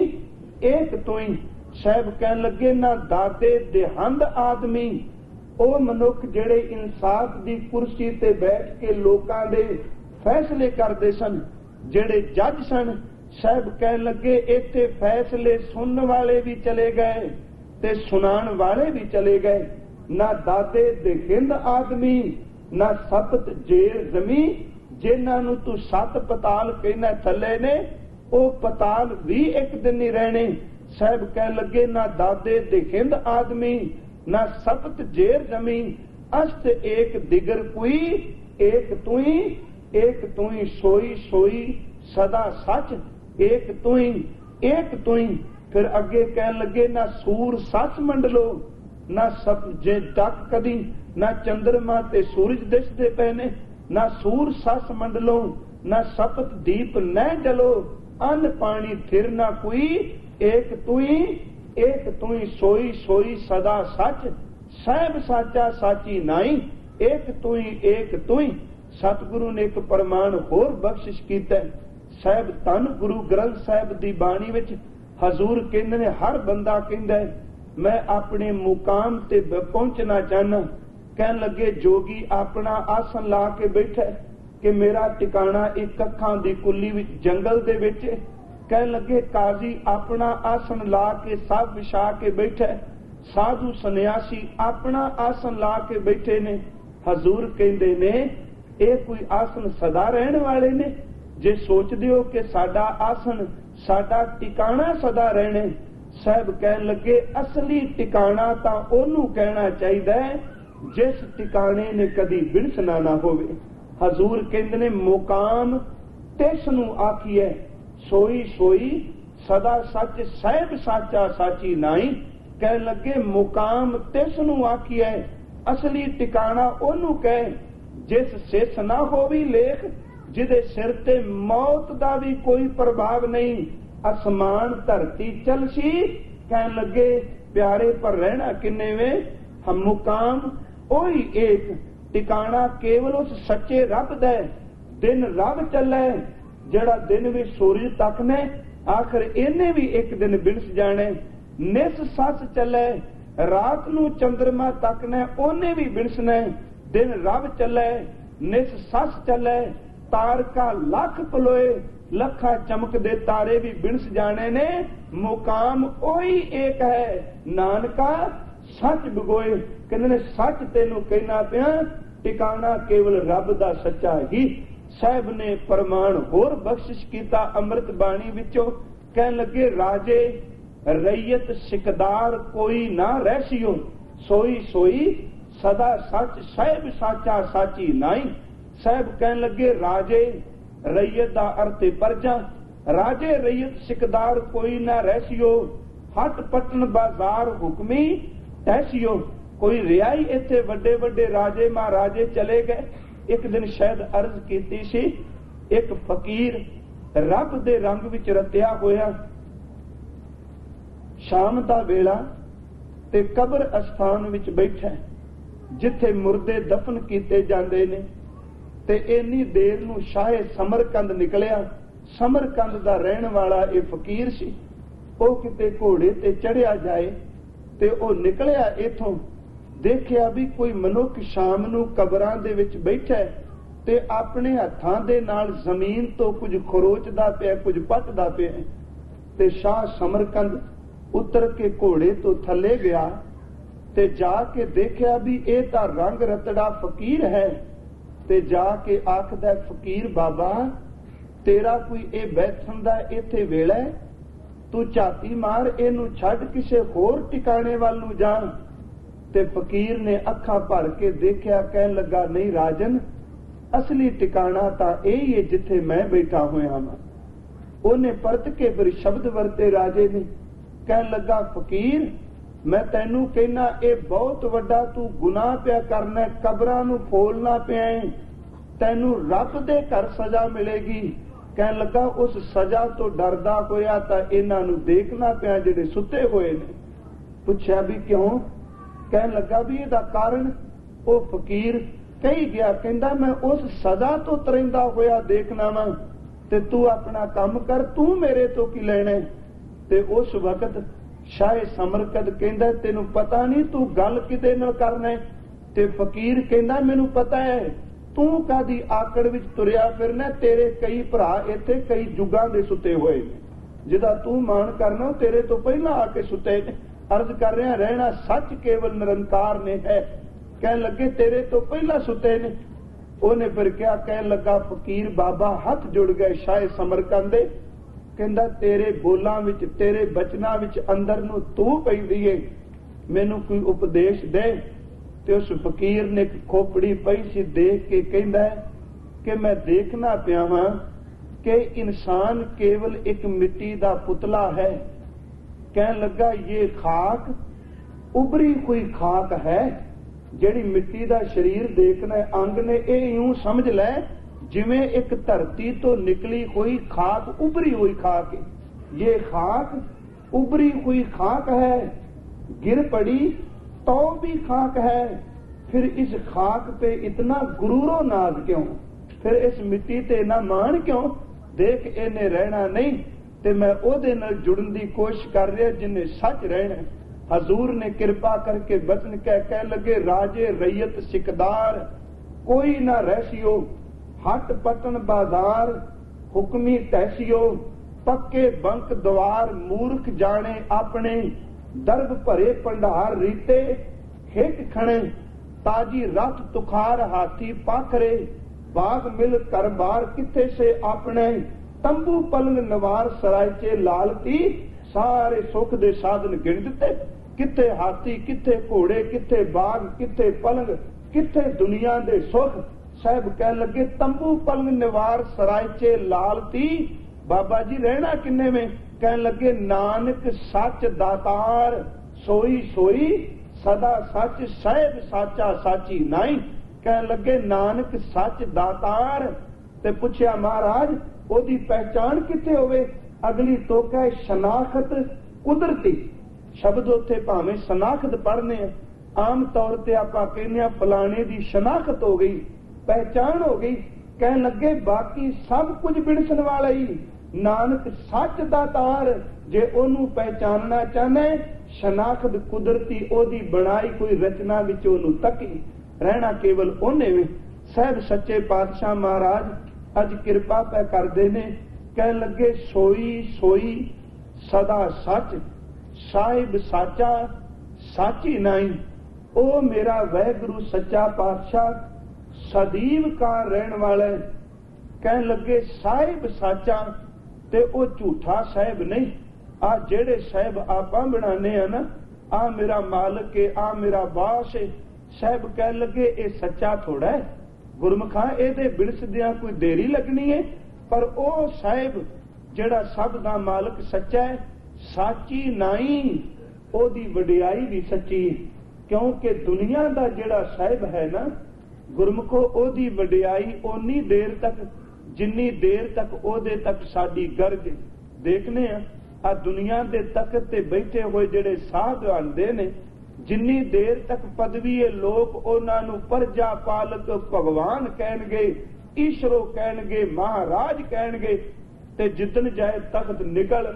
साहब कहन लगे ना दादे देहंद आदमी, ਉਹ ਮਨੁੱਖ ਜਿਹੜੇ ਇਨਸਾਫ ਦੀ ਕੁਰਸੀ ਤੇ ਬੈਠ ਕੇ ਲੋਕਾਂ ਦੇ ਫੈਸਲੇ ਕਰਦੇ ਸਨ, ਜਿਹੜੇ ਜੱਜ ਸਨ, ਸਾਹਿਬ ਕਹਿਣ ਲੱਗੇ ਇੱਥੇ ਫੈਸਲੇ ਸੁਣਨ ਵਾਲੇ ਵੀ ਚਲੇ ਗਏ ਤੇ ਸੁਣਾਉਣ ਵਾਲੇ ਵੀ ਚਲੇ ਗਏ। ਨਾ ਦਾਦੇ ਦੇਹਿੰਦ ਆਦਮੀ, ਨਾ ਸਪਤ ਜੇਰ ਜ਼ਮੀ, ਜਿਨ੍ਹਾਂ ਨੂੰ ਤੂੰ ਸੱਤ ਪਤਾਲ ਕਹਿੰਦਾ ਥੱਲੇ ਨੇ, ਉਹ ਪਤਾਲ ਵੀ ਇੱਕ ਦਿਨ ਨਹੀਂ ਰਹਿਣੇ। ਸਾਹਿਬ ਕਹਿਣ ਲੱਗੇ ਨਾ ਦਾਦੇ ਦੇਹਿੰਦ ਆਦਮੀ, ना सपत जेर जमी, अस्त एक दिगर कोई, एक तुई सोई सोई सदा सच, एक तुई। फिर अगे कहन लगे ना सूर सच मंडलो, ना सप जे तक कदी, ना चंद्रमा ते सूरज दिसदे पे ने, ना सूर सस मंडलो, ना सपत दीप न जलो, अन्न पानी थिर ना कोई, एक तुई सोई सोई सदा सच, सहब साचा साची नाई, एक तुई। सतगुरु ने एक प्रमाण होर बख्शिश कीता। साहब धन गुरु ग्रंथ साहब दी बाणी विच हजूर कहंदे ने, हर बंदा कहंदा है मैं अपने मुकाम ते पहुंचना चाहना। कहन लगे जोगी अपना आसन ला के बैठा कि मेरा टिकाणा एक अखां दी कुली विच जंगल दे विच। कहन लगे काजी अपना आसन ला के सब विछा के बैठा, साधु सन्यासी अपना आसन ला के बैठे ने। हजूर कहंदे ने ये कोई आसन सदा रहने वाले ने? जे सोचदे हो कि साडा आसन साडा टिकाणा सदा रहने, साहब कहन लगे असली टिकाणा तां ओनू कहना चाहिदा है जिस टिकाणे ने कदी बिनसना ना होवे। हजूर कहंदे ने मुकाम तिस नूं आखिए, सोई सोई सदा सच, सहब साचा साची नाई। कहन लगे मुकाम तिस नूं आखिए, असली टिकाणा ओनू कहे जिस सिस ना होवी लेख, जिदे सिर ते मौत दा भी कोई प्रभाव नहीं, आसमान धरती चलसी। कहन लगे प्यारे पर रहना किन्ने वे, हम मुकाम ओही एक, टिकाणा केवल उस सच्चे रब दा। दिन रब चले, जड़ा दिन भी सूरज तक ने, आखिर इन्हें भी एक दिन बिनस जाने। निस सस चले, रात नू चंद्रमा तक ने, ओने भी बिनसने। दिन रब चले, निस सस चले, तारका लख पलोए, लखा चमक दे तारे भी बिनस जाने ने। मुकाम ओही एक है, नानका सच बगोए। कहंदे ने सच तेनू कहना पिया, टिकाणा केवल रब दा सच्चा ही। साहब ने प्रमाण होर बख्शिश कीता अमृत बाणी विचों। कहन लगे राजे रैयत सिकदार कोई ना रहसियो, सोई सोई सदा सच, सहब साचा साची नाई। साहब कहन लगे राजे रैयत दा अर्थ प्रजा, राजे रैयत सिकदार कोई ना रहसियो, हट पटन बाजार हुक्मी तहसियो। कोई रियाई इत्थे वड्डे वड्डे राजे महाराजे चले गए। एक दिन शायद अर्ज कीती सी, एक फकीर रब दे रंग विच रतिया होया, शाम दा वेला ते कबर अस्थान विच बैठा जिथे मुर्दे दफन कीते जांदे ने। ते इन्नी देर नूं शाहे समरकंद निकलिया। समरकंद दा रहण वाला ये फकीर सी। ਉਹ किते घोड़े ते चढ़िया जाए ते ਉਹ निकलिया इथों, देखिया भी कोई मनुख शाम नूं कबरां दे विच बैठा ते अपने हत्थां दे नाल जमीन तो कुछ खरोचदा पिया, कुछ पटदा पिया। ते शाह समरकंद उतर के घोड़े तो थले गया ते जाके देखिया भी ये तां रंग रतड़ा फकीर है। ते जाके आखदा फकीर बाबा तेरा कोई ये बैठण दा इत्थे वेला है, तू झाती मार इनू छड्ड किसे होर टिकाणे वाल नूं जा। ते फकीर ने अखां भर के देखिया, कहन लगा नहीं राजन, असली टिकाणा तां यही है जिथे मैं बैठा होया हां। ओने परत के फिर शब्द वरते राजे ने, कहन लगा फकीर मैं तैनू कहना ये बहुत वड्डा तू गुनाह पिया करना, कबरां नूं फोलना पिया है, तैनू रब दे घर सजा मिलेगी। कहन लगा उस सजा तो डरदा होया तां इन्हां नूं देखना पिया जिहड़े सुते होए ने। पुछया भी क्यों? कहन लगा भी ਇਹਦਾ ਕਾਰਨ ਉਹ ਫਕੀਰ ਕਹੀ ਗਿਆ, ਕਹਿੰਦਾ ਮੈਂ ਉਸ ਸਜ਼ਾ ਤੋਂ ਤਰੇਂਦਾ ਹੋਇਆ ਦੇਖਣਾ ਵਾ ਤੇ ਤੂੰ ਆਪਣਾ ਕੰਮ ਕਰ, ਤੂੰ ਮੇਰੇ ਤੋਂ ਕੀ ਲੈਣਾ। ਤੇ ਉਸ ਵਕਤ ਸ਼ਾਹ ਸਮਰਕੰਦ ਕਹਿੰਦਾ ਤੈਨੂੰ ਪਤਾ ਨਹੀਂ ਤੂੰ ਗੱਲ ਕਿਹਦੇ ਨਾਲ ਕਰਨਾ। ਤੇ ਫਕੀਰ ਕਹਿੰਦਾ ਮੈਨੂੰ ਪਤਾ ਹੈ, ਤੂੰ ਕਾਦੀ ਆਕੜ ਵਿੱਚ ਤੁਰਿਆ ਫਿਰਨਾ, ਤੇਰੇ ਕਈ ਭਰਾ ਇੱਥੇ ਕਈ ਜੁਗਾਂ ਦੇ ਸੁੱਤੇ ਹੋਏ ਨੇ, ਜਿਹਦਾ ਤੂੰ ਮਾਣ ਕਰਨਾ ਤੇਰੇ ਤੋਂ ਪਹਿਲਾਂ ਆ ਕੇ ਸੁੱਤੇ ਨੇ। अर्ज कर रहे रहना सच केवल निरंकार ने है। कह लगे तेरे तो पहला सुते ने। उन्हें फिर क्या कह लगा फकीर बाबा हाथ जुड़ गए शाह समरकंद दे, कहंदा तेरे बोलां विच तेरे बचनां विच अंदर नूं तू पैंदी है, मैनू कोई उपदेश दे। ते उस फकीर ने एक खोपड़ी पई सी देख के कहंदा कि मैं देखना पिया वां कि इंसान केवल एक मिट्टी दा पुतला है। कहने लगा ये खाक उभरी हुई खाक है, जेड़ी मिट्टी दा शरीर देखना अंग ने ये यूं समझ लै जिवें एक धरती तो निकली हुई खाक उभरी हुई खाक है। ये खाक उभरी हुई खाक है, गिर पड़ी तो भी खाक है, फिर इस खाक पे इतना गुरूरो नाज क्यों, फिर इस मिट्टी ते इना मान क्यों। देख इन्हें रहना नहीं ते मैं ओदे नाल जुड़न दी कोशिश कर रहा जिन्हें सच रहना। हजूर ने कृपा करके बचन कह लगे राजे रैयत सिकदार कोई ना रहसियो, हट पतन बाजार हुक्मी तहसियो, पक्के बंक द्वार मूर्ख जाने अपने, दर्द भरे भंडार रीते हिट खणे, ताजी रथ तुखार हाथी पाखरे, बाग मिल कर बार किथे से अपने, तंबू पलंग नवार सरायचे लालती, सारे सुख दे साधन गिण दिते, किथे हाथी किथे घोड़े किथे बाग किथे पलंग किथे दुनिया दे सुख। साहब कह लगे तंबू पलंग नवार सरायचे लालती, बाबा जी रहना किन्ने में। कह लगे नानक सच दातार सोई सोई, सदा सच साहिब साचा साची नाई। कह लगे नानक सच दातार। ते पूछया महाराज ओदी पहचान किथे होवे। अगली तोक है शनाखत कुदरती शब्द, उत्थे भावें शनाखत पढ़ने आम तौर ते आपां कहने फलाने दी शनाखत हो गई, पहचान हो गई। कह लगे बाकी सब कुछ बिनसन वाला ही, नानक सच दातार। जे ओनू पहचानना चाहना शनाखत कुदरती ओदी बनाई कोई रचना विच ओनू तकी, रहना केवल ओने में। साहब सच्चे पातशाह महाराज अज कृपा पै करदे ने। कह लगे सोई सोई सदा सच, साहिब साचा साची नाई। ओ मेरा वैगुरु सच्चा पातशाह सदीव का रहन वाला। कह लगे साहिब साचा ते ओ झूठा साहिब नहीं। आ जेड़े साहिब आपां बनाने हैं ना, आ मेरा मालिक है, आ मेरा बास है। साहिब कह लगे ये सच्चा थोड़ा है, गुरमुखा एदे बिनसदियां कोई देरी लगनी है। पर ओ साहिब जेड़ा सब दा मालिक सच्चा है, साची नाई, ओदी वडियाई भी सच्ची है। क्योंकि दुनिया दा जेड़ा साहिब है ना गुरमुखो, ओदी वडियाई ओनी देर तक जिन्नी देर तक ओदे तक साडी गर्ज। देखने आ दुनिया दे तख्त ते बैठे हुए जेड़े साध आंदे ने, जिन्नी देर तक पदवी है लोग उन्हां नूं प्रजा पालक भगवान कहणगे, ईश्वरो कहणगे, महाराज कहणगे। ते जिदन जाए तख्त निकल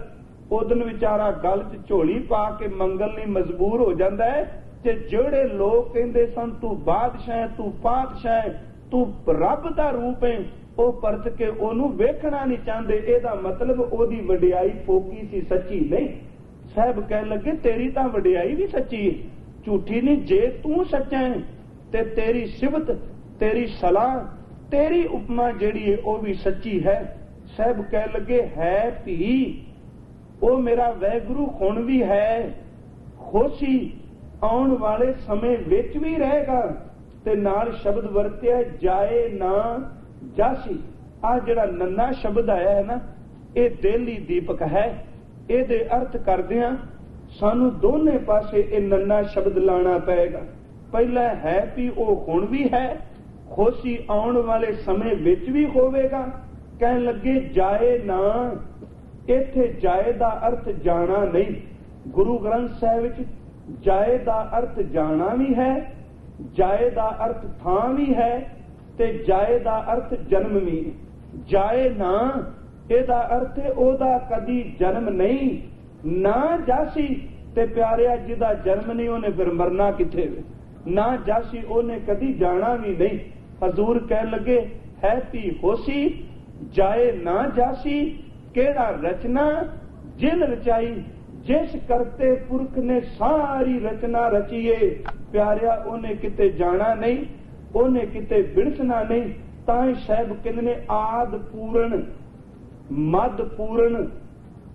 उदन विचारा गल च झोली पा के मंगल नहीं मजबूर हो जाता है। ते जेड़े लोग कहंदे सन तू बादशाह तू पातशाह तू रब दा रूप है, ओ परत के ओनू वेखना नहीं चाहते। एदा मतलब ओदी वडियाई फोकी सी, सच्ची नहीं। साहब कह लगे तेरी तां वडियाई भी सच्ची है, झूठी नहीं। जे तू सच्चा है ते तेरी सिफत तेरी सलाह तेरी उपमा जेड़ी है वो भी सच्ची है। साहब कह लगे है भी ओ मेरा वैगुरु हुण भी है, खुशी आउण वाले समय विच भी रहेगा। ते नाल शब्द वरत्या जाए ना जासी। आ जेड़ा नन्ना शब्द आया है ना, ये दिल ही दीपक है। ਇਹਦੇ अर्थ करदियां सानू दोने पासे ये नन्ना शब्द लाना पएगा। पहला है भी वो हुण भी है, खुशी आउण वाले समय विच भी होवेगा। कहन लगे जाए ना, इत्थे जाए दा अर्थ जाना नहीं। गुरु ग्रंथ साहिब विच ਜਾਏ ਦਾ ਅਰਥ ਜਾਣਾ ਵੀ ਹੈ, ਜਾਏ ਦਾ ਅਰਥ ਥਾਂ ਵੀ ਹੈ, ਤੇ ਜਾਏ ਦਾ ਅਰਥ ਜਨਮ ਵੀ। ਜਾਏ ਨਾ ਇਹਦਾ ਅਰਥ ਉਹਦਾ ਕਦੀ ਜਨਮ ਨਹੀਂ, ਨਾ ਜਾਸੀ ਤੇ ਪਿਆਰਿਆ ਜਿਹਦਾ ਜਨਮ ਨਹੀਂ ਉਹਨੇ ਫਿਰ ਮਰਨਾ ਕਿੱਥੇ ਵੇ। ਨਾ ਜਾਸੀ ਉਹਨੇ ਕਦੀ ਜਾਣਾ ਵੀ ਨਹੀਂ। ਹਜ਼ੂਰ ਕਹਿਣ ਲੱਗੇ ਹੈ ਧੀ ਹੋਸੀ ਜਾਏ ਨਾ ਜਾਸੀ, ਕਿਹੜਾ ਰਚਨਾ ਜਿਨ ਰਚਾਈ, ਜਿਸ ਕਰਤੇ ਪੁਰਖ ਨੇ ਸਾਰੀ ਰਚਨਾ ਰਚੀਏ। ਪਿਆਰਿਆ ਉਹਨੇ ਕਿਤੇ ਜਾਣਾ ਨਹੀਂ, ਉਹਨੇ ਕਿਤੇ ਵਿੜਸਣਾ ਨਹੀਂ। ਤਾਂ ਹੀ ਸਾਹਿਬ ਕਹਿੰਦੇ ਨੇ ਆਦ ਪੂਰਨ ਮਦ ਪੂਰਨ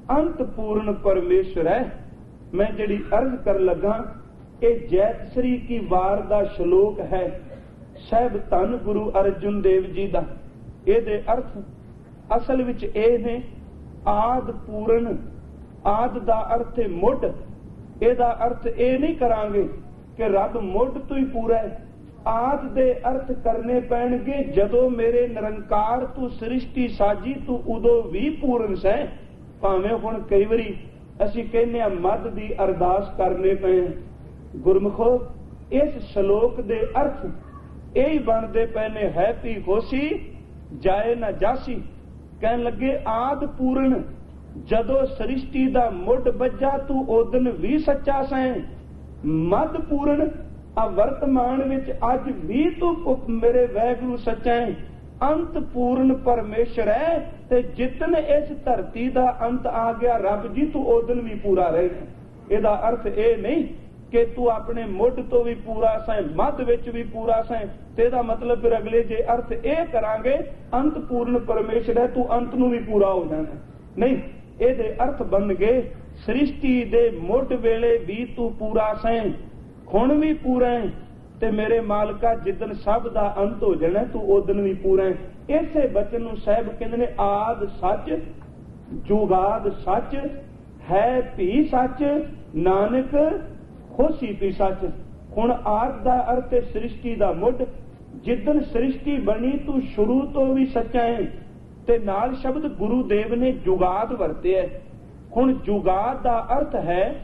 ਅੰਤ ਪੂਰਨ ਪਰਮੇਸ਼ਰ ਹੈ। ਮੈਂ ਜਿਹੜੀ ਅਰਜ਼ ਕਰ ਲੱਗਾ ਇਹ ਜੈਤਸਰੀ ਕੀ ਵਾਰ ਦਾ ਸ਼ਲੋਕ ਹੈ ਸਾਹਿਬ ਧੰਨ ਗੁਰੂ ਅਰਜੁਨ ਦੇਵ ਜੀ ਦਾ। ਇਹਦੇ ਅਰਥ ਅਸਲ ਵਿੱਚ ਇਹ ਨੇ ਆਦ ਪੂਰਨ। ਆਦ ਦਾ ਅਰਥ ਹੈ ਮੁੱਢ। ਇਹਦਾ ਅਰਥ ਇਹ ਨਹੀਂ ਕਰਾਂਗੇ ਕਿ ਰੱਬ ਮੁੱਢ ਤੋਂ ਹੀ ਪੂਰਾ ਹੈ। ਆਦ ਦੇ ਅਰਥ ਕਰਨੇ ਪੈਣਗੇ ਜਦੋਂ ਮੇਰੇ ਨਿਰੰਕਾਰ ਤੂੰ ਸ੍ਰਿਸ਼ਟੀ ਸਾਜੀ ਤੂੰ ਉਦੋਂ ਵੀ ਪੂਰਨ ਸੈਂ। ਭਾਵੇਂ ਹੁਣ ਕਈ ਵਾਰੀ ਅਸੀਂ ਕਹਿੰਦੇ ਆ ਮੱਧ ਦੀ ਅਰਦਾਸ ਕਰਨੇ ਪਏ। ਗੁਰਮੁਖੋ ਇਸ ਸ਼ਲੋਕ ਦੇ ਅਰਥ ਇਹ ਹੀ ਬਣਦੇ ਪਏ ਨੇ ਹੈ ਧੀ ਹੋਸੀ ਜਾਏ ਨਾ ਜਾਸੀ। ਕਹਿਣ ਲੱਗੇ ਆਦ ਪੂਰਨ ਜਦੋਂ ਸ੍ਰਿਸ਼ਟੀ ਦਾ ਮੁੱਢ ਵੱਜਾ ਤੂੰ ਉਦਨ ਵੀ ਸੱਚਾ ਸੈਂ। ਮੱਧ ਪੂਰਨ ਆ ਵਰਤਮਾਨ ਵਿੱਚ ਅੱਜ ਵੀ ਤੂੰ ਮੇਰੇ ਵਾਹਿਗੁਰੂ ਸੱਚਾ ਹੈ। ਅੰਤ ਪੂਰਨ ਪਰਮੇਸ਼ਰ ਹੈ ਤੇ ਜਿਤਨ ਇਸ ਧਰਤੀ ਦਾ ਅੰਤ ਆ ਗਿਆ ਰੱਬ ਜੀ ਤੂੰ ਉਦਨ ਵੀ ਪੂਰਾ ਰਹੇਗਾ। ਇਹਦਾ ਅਰਥ ਇਹ ਨਹੀਂ ਕਿ ਤੂੰ ਆਪਣੇ ਮੁੱਢ ਤੋਂ ਵੀ ਪੂਰਾ ਸੈਂ, ਮੱਧ ਵਿੱਚ ਵੀ ਪੂਰਾ ਸੈਂ। ਤੇ ਇਹਦਾ ਮਤਲਬ ਫਿਰ ਅਗਲੇ ਜੇ ਅਰਥ ਇਹ ਕਰਾਂਗੇ ਅੰਤ ਪੂਰਨ ਪਰਮੇਸ਼ਰ ਹੈ ਤੂੰ ਅੰਤ ਨੂੰ ਵੀ ਪੂਰਾ ਹੋ ਜਾਣਾ। ਨਹੀਂ, ਇਹਦੇ ਅਰਥ ਬਣ ਗਏ ਸ੍ਰਿਸ਼ਟੀ ਦੇ ਮੁੱਢ ਵੇਲੇ ਵੀ ਤੂੰ ਪੂਰਾ ਸੈਂ, ਹੁਣ ਵੀ ਪੂਰਾ ਹੈ ਤੇ ਮੇਰੇ ਮਾਲਕਾ ਜਿੱਦਨ ਸਭ ਦਾ ਅੰਤ ਹੋ ਜਾਣਾ ਤੂੰ ਉਦਨ ਵੀ ਪੂਰਾ ਹੈ। ਇਸੇ ਬਚਨ ਨੂੰ ਸਾਹਿਬ ਕਹਿੰਦੇ ਨੇ ਆਦ ਸੱਚ ਜੁਗਾਦ ਸੱਚ ਹੈ ਭੀ ਸੱਚ ਨਾਨਕ ਹੋਸੀ ਭੀ ਸੱਚ। ਹੁਣ ਆਦ ਦਾ ਅਰਥ ਹੈ ਸ੍ਰਿਸ਼ਟੀ ਦਾ ਮੁੱਢ। ਜਿੱਦਨ ਸ੍ਰਿਸ਼ਟੀ ਬਣੀ ਤੂੰ ਸ਼ੁਰੂ ਤੋਂ ਵੀ ਸੱਚਾ ਹੈ। ਤੇ ਨਾਲ ਸ਼ਬਦ ਗੁਰੂ ਦੇਵ ਨੇ ਜੁਗਾਦ ਵਰਤਿਆ। ਹੁਣ ਜੁਗਾਦ ਦਾ ਅਰਥ ਹੈ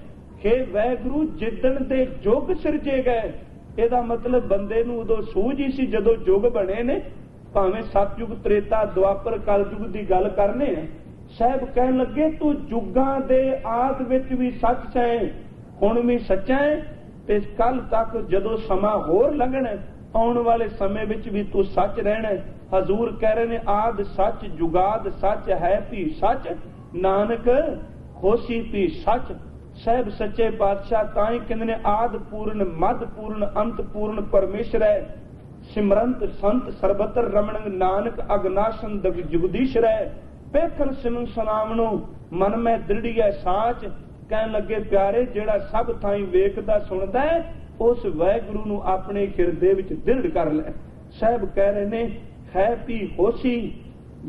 ਕਿ ਵਾਹਿਗੁਰੂ ਜਿੱਦਣ ਦੇ ਯੁੱਗ ਸਿਰਜੇ ਗਏ। ਇਹਦਾ ਮਤਲਬ ਬੰਦੇ ਨੂੰ ਉਦੋਂ ਸੂਝ ਹੀ ਸੀ ਜਦੋਂ ਯੁੱਗ ਬਣੇ ਨੇ। ਭਾਵੇਂ ਸਤਯੁਗ ਤ੍ਰੇਤਾ ਦੁਆਪਰ ਕਲਯੁਗ ਦੀ ਗੱਲ ਕਰਨੇ ਆ। ਸਾਹਿਬ ਕਹਿਣ ਲੱਗੇ ਤੂੰ ਯੁੱਗਾਂ ਦੇ ਆਦ ਵਿੱਚ ਵੀ ਸੱਚ ਹੈ, ਹੁਣ ਵੀ ਸੱਚਾ ਹੈ ਤੇ ਕੱਲ ਤੱਕ ਜਦੋਂ ਸਮਾਂ ਹੋਰ ਲੰਘਣਾ ਆਉਣ ਵਾਲੇ ਸਮੇਂ ਵਿੱਚ ਵੀ ਤੂੰ ਸੱਚ ਰਹਿਣਾ। ਹਜ਼ੂਰ ਕਹਿ ਰਹੇ ਨੇ ਆਦ ਸੱਚ ਜੁਗਾਦ ਸੱਚ ਹੈ ਭੀ ਸੱਚ ਨਾਨਕ ਹੋਸੀ ਭੀ ਸੱਚ। ਸਾਹਿਬ ਸੱਚੇ ਪਾਤਸ਼ਾਹ ਤਾਂ ਹੀ ਕਹਿੰਦੇ ਨੇ ਆਦ ਪੂਰਨ ਮੱਧ ਪੂਰਨ ਅੰਤ ਪੂਰਨ ਪਰਮੇਸ਼ਰ ਹੈ। ਸਿਮਰੰਤ ਸੰਤ ਸਰਬਤਰ ਰਮਣ ਨਾਨਕ ਅਗਨਾਸ਼ਨ ਜੁਗਦੀਸ਼ਰ ਹੈ। ਪੇਖਣ ਸਿਮਨ ਸੁਨਾਵਣੋ ਮਨ ਮੈਂ ਦ੍ਰਿੜੀਐ ਸਾਚ। ਕਹਿਣ ਲੱਗੇ ਪਿਆਰੇ ਜਿਹੜਾ ਸਭ ਥਾਈਂ ਵੇਖਦਾ ਸੁਣਦਾ ਹੈ ਉਸ ਵਾਹਿਗੁਰੂ ਨੂੰ ਆਪਣੇ ਹਿਰਦੇ ਵਿੱਚ ਦ੍ਰਿੜ ਕਰ ਲੈ। ਸਾਹਿਬ ਕਹਿ ਰਹੇ ਨੇ ਹੈ ਭੀ ਹੋਸੀ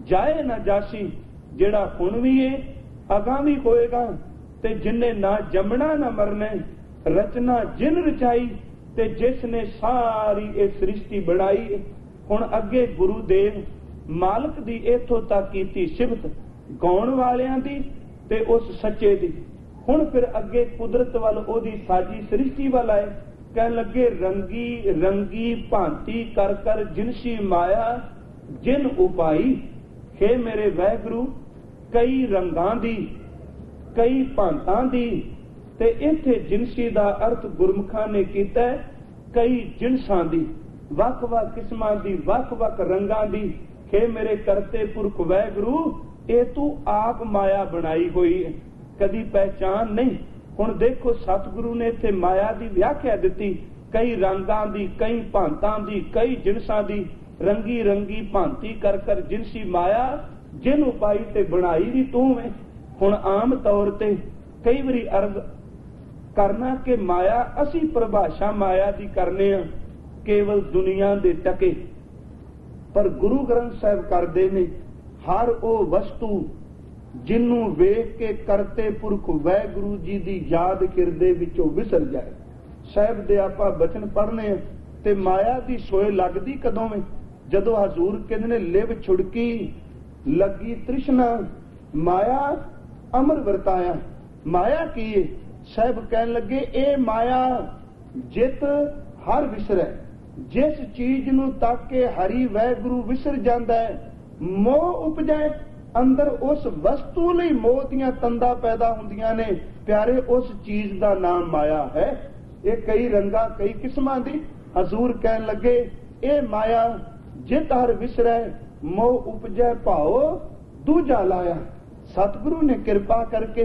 ਜਾਏ ਨਾ ਜਾਸੀ। ਜਿਹੜਾ ਹੁਣ ਵੀ ਹੈ ਅਗਾਂ ਵੀ ਹੋਏਗਾ ਤੇ ਜਿਨੇ ਨਾ ਜੰਮਣਾ ਨਾ ਮਰਨਾ। ਰਚਨਾ ਜਿਨ ਰਚਾਈ ਤੇ ਜਿਸ ਨੇ ਸਾਰੀ ਇਹ ਸ੍ਰਿਸ਼ਟੀ ਬਣਾਈ। ਹੁਣ ਅੱਗੇ ਗੁਰੂ ਦੇਵ ਮਾਲਕ ਦੀ ਇਥੋਂ ਤੱਕ ਕੀਤੀ ਸਿਫਤ ਗਾਉਣ ਵਾਲਿਆਂ ਦੀ ਤੇ ਉਸ ਸੱਚੇ ਦੀ। ਹੁਣ ਫਿਰ ਅੱਗੇ ਕੁਦਰਤ ਵੱਲ ਉਹਦੀ ਸਾਜੀ ਸ੍ਰਿਸ਼ਟੀ ਵੱਲ ਆਏ। ਕਹਿਣ ਲੱਗੇ ਰੰਗੀ ਰੰਗੀ ਭਾਂਤੀ ਕਰ ਕਰ ਜਿਨਸੀ ਮਾਇਆ ਜਿਨ ਉਪਾਈ। हे ਮੇਰੇ ਵਾਹਿਗੁਰੂ ਕਈ ਰੰਗਾਂ ਦੀ ਕਈ ਭਾਂਤਾਂ ਦੀ ਤੇ ਇੱਥੇ ਜਿਨਸੀ ਦਾ ਅਰਥ ਗੁਰਮੁਖਾਂ ਨੇ ਕੀਤਾ ਕਈ ਜਿਨਸਾਂ ਦੀ ਵੱਖ ਵੱਖ ਕਿਸਮਾਂ ਦੀ ਵੱਖ ਵੱਖ ਰੰਗਾਂ ਦੀ। हे ਮੇਰੇ ਕਰਤੇ ਪੁਰਖ ਵਾਹਿਗੁਰੂ ਇਹ ਤੂੰ ਆਪ ਮਾਇਆ ਬਣਾਈ ਹੋਈ ਹੈ, ਕਦੀ ਪਹਿਚਾਨ ਨਹੀਂ। ਹੁਣ ਦੇਖੋ ਸਤਿਗੁਰੂ ਨੇ ਇੱਥੇ ਮਾਇਆ ਦੀ ਵਿਆਖਿਆ ਦਿੱਤੀ ਕਈ ਰੰਗਾਂ ਦੀ ਕਈ ਭਾਂਤਾਂ ਦੀ ਕਈ ਜਿਨਸਾਂ ਦੀ। ਰੰਗੀ ਰੰਗੀ ਭਾਂਤੀ ਕਰ ਕਰ ਜਿਨਸੀ ਮਾਇਆ ਜਿਨ ਉਪਾਈ ਤੇ ਬਣਾਈ ਵੀ ਤੂੰ ਹੈ। ਹੁਣ ਆਮ ਤੌਰ ਤੇ ਕਈ ਵਾਰੀ ਅਰਜ਼ ਕਰਨਾ ਕਿ ਮਾਇਆ ਅਸੀਂ ਪਰਿਭਾਸ਼ਾ ਮਾਇਆ ਦੀ ਕਰਨੇ ਆ ਕੇਵਲ ਦੁਨੀਆ ਦੇ ਟਕੇ। ਪਰ ਗੁਰੂ ਗ੍ਰੰਥ ਸਾਹਿਬ ਕਰਦੇ ਨੇ ਹਰ ਉਹ ਵਸਤੂ ਜਿਹਨੂੰ ਵੇਖ ਕੇ ਕਰਤੇ ਪੁਰਖ ਵਾਹਿਗੁਰੂ ਜੀ ਦੀ ਯਾਦ ਹਿਰਦੇ ਵਿੱਚੋਂ ਵਿਸਰ ਜਾਏ। ਸਾਹਿਬ ਦੇ ਆਪਾਂ ਬਚਨ ਪੜ੍ਹਨੇ ਤੇ ਮਾਇਆ ਦੀ ਸੋਏ ਲੱਗਦੀ ਕਦੋਂ ਵੇ? ਜਦੋਂ ਹਜ਼ੂਰ ਕਹਿੰਦੇ ਨੇ ਲਿਵ ਛੁੜਕੀ ਲੱਗੀ ਤ੍ਰਿਸ਼ਨਾ ਮਾਇਆ ਅਮਰ ਵਰਤਾਇਆ। ਮਾਇਆ ਕੀ ਹੈ? साहब कहन लगे ए माया जित हर विसरै, जिस चीज नूं तक के हरि वैगुरु विसर जांदा है, मोह उपजै अंदर उस वस्तु लई मोह दीआं तंदा पैदा हुंदियां ने। प्यारे उस चीज दा नाम माया है। ये कई रंगा कई किस्मां दी। हजूर कहन लगे ए माया जित हर विसरै, मोह उपजै भाओ दूजा लाया। सतगुरु ने कृपा करके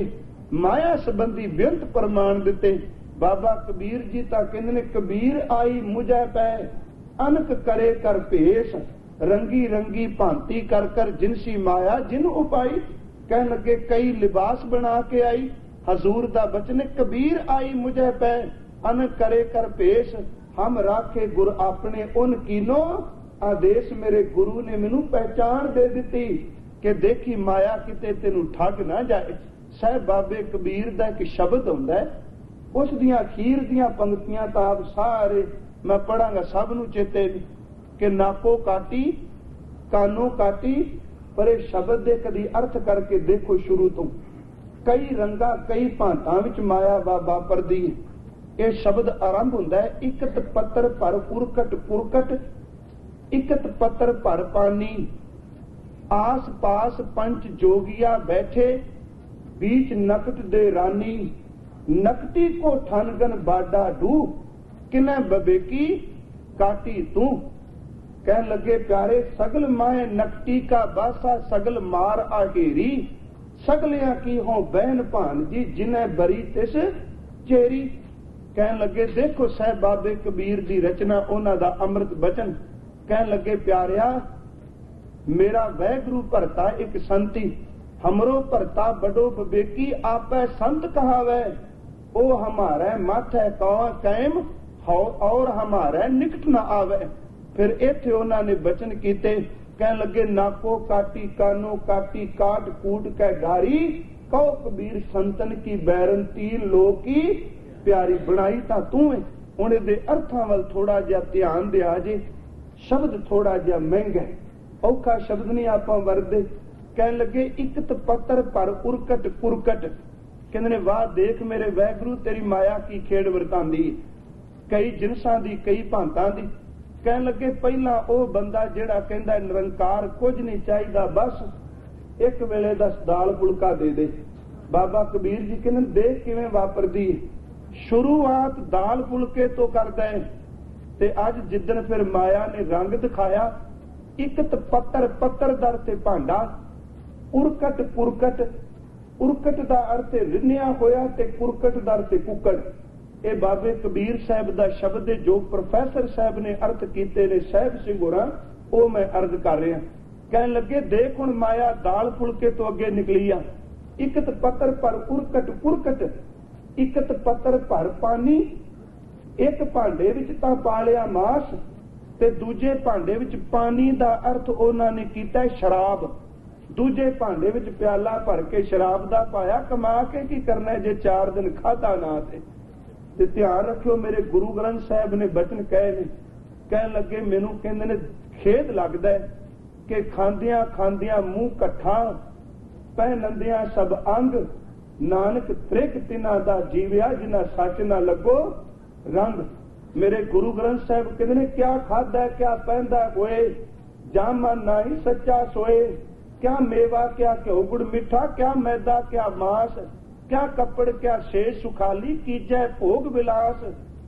माया संबंधी बेअंत प्रमाण दिते। बाबा कबीर जी तां कहंदे ने कबीर आई मुझै पै, अनक करे कर भेष, रंगी रंगी भांति कर कर जिनसी माया जिन उपाई। कहन लगे कई लिबास बना के आई। हजूर दा बचन कबीर आई मुझै पै, अनक करे कर भेष, हम राखे गुर अपने उन कीनो। आदेश मेरे गुरु ने मैनू पहचान दे दी कि देखी माया किते तेनू ठग ना जाए। साहब बाबे कबीर दा एक शब्द हुंदा है, उस दियां अखीर दियां पंक्तियां तां आप सारे मैं पढ़ांगा सब नू चेते कि नाको काटी कानो काटी। पर इह शब्द दे कदी अर्थ करके देखो शुरू तो। कई रंगा कई भांतां विच माया वापरदी है। यह शब्द आरंभ हुंदा है इकत पत्तर पर पुरकट पुरकट, इकत पत्तर पर पानी, आस पास पंच जोगिया बैठे, बीच नकट दे रानी, नकटी को ठनगन बाडा डू, किने बबेकी काटी तू। कहन लगे प्यारे सगल माए नकटी का बासा, सगल मार आहेरी, सगलिया की हो बहन भान जी, जिन्हें बरी तिस चेरी। कहन लगे देखो साहब बाबे कबीर दी रचना, उन्हां दा अमृत बचन। कहन लगे प्यारिया मेरा वैगुरु भरता एक संती, हमरो भरता बड़ो बबेकी, आपै संत कहावै, ओ हमारे माथे कौ कैम हो, और हमारे निकट न आवे। फिर इत्थे उन्हां ने बचन कीते। कहन लगे नाको काटी कानो काटी, काट कूट कै डारी, कहो कबीर संतन की बैरन तीन लोक की प्यारी। बनाई तां तू है। हुण इहदे अर्थां वल थोड़ा जिहा ध्यान दिया जे। शब्द थोड़ा जिहा महंगा है, औखा शब्द नहीं आपां वरदे। कहन लगे इकत पत्तर पर उरकट पुरकट। कहंदे ने वाह देख मेरे वैगुरु तेरी माया की खेड़ वरतांदी, कई जिनसां दी कई भांतां दी। कहन लगे पहला ओ बंदा जेड़ा कहंदा निरंकार कुछ नहीं चाहिदा, बस एक वेले दा दाल फुलका दे दे। बाबा कबीर जी कहंदे देख किवें वापरदी। शुरुआत दाल फुलके तो करदा है ते अज जिद्दन फिर माया ने रंग दिखाया, इकत पत्तर पत्तर दर ते भांडा, उरकट पुरकट। उरकट दा अर्थ रिन्निया होया ते पुरकट दर ते कुकड़। ये बाबे कबीर साहब दा शब्द है जो प्रोफैसर साहब ने अर्थ कीते ने साहब सिंह होरां, ओ मैं अर्ज कर रहा। कहन लगे देख हुण माया दाल फुलके तो अगे निकली आ। इकत पत्तर पर उरकट पुरकट, इकत पत्तर भर पानी। एक भांडे विच तां पा लिया मास ते दूजे भांडे विच पानी दा अर्थ उन्हां ने कीता शराब। दूजे भांडे विच प्याला भर के शराब दा पाया। कमा के की करना जे 4 दिन खाधा ना ते ध्यान रखियो मेरे गुरु ग्रंथ साहब ने बचन कहे ने। कहन लगे मैनू कहंदे ने खेद लगदा है कि खांदियां खांदियां मुंह कट्ठा, पहनंदियां सब अंग, नानक त्रिक तिन्हां दा जीविया, जिन्हां सच ना लगो रंग। मेरे गुरु ग्रंथ साहब कहंदे ने क्या खादा क्या पहनदा होए, जामा नाही सच्चा सोए। क्या मेवा क्या घ्यो गुड़ मिठा, क्या मैदा क्या मांस, क्या कपड़ क्या शेष सुखाली, कीजै भोग विलास।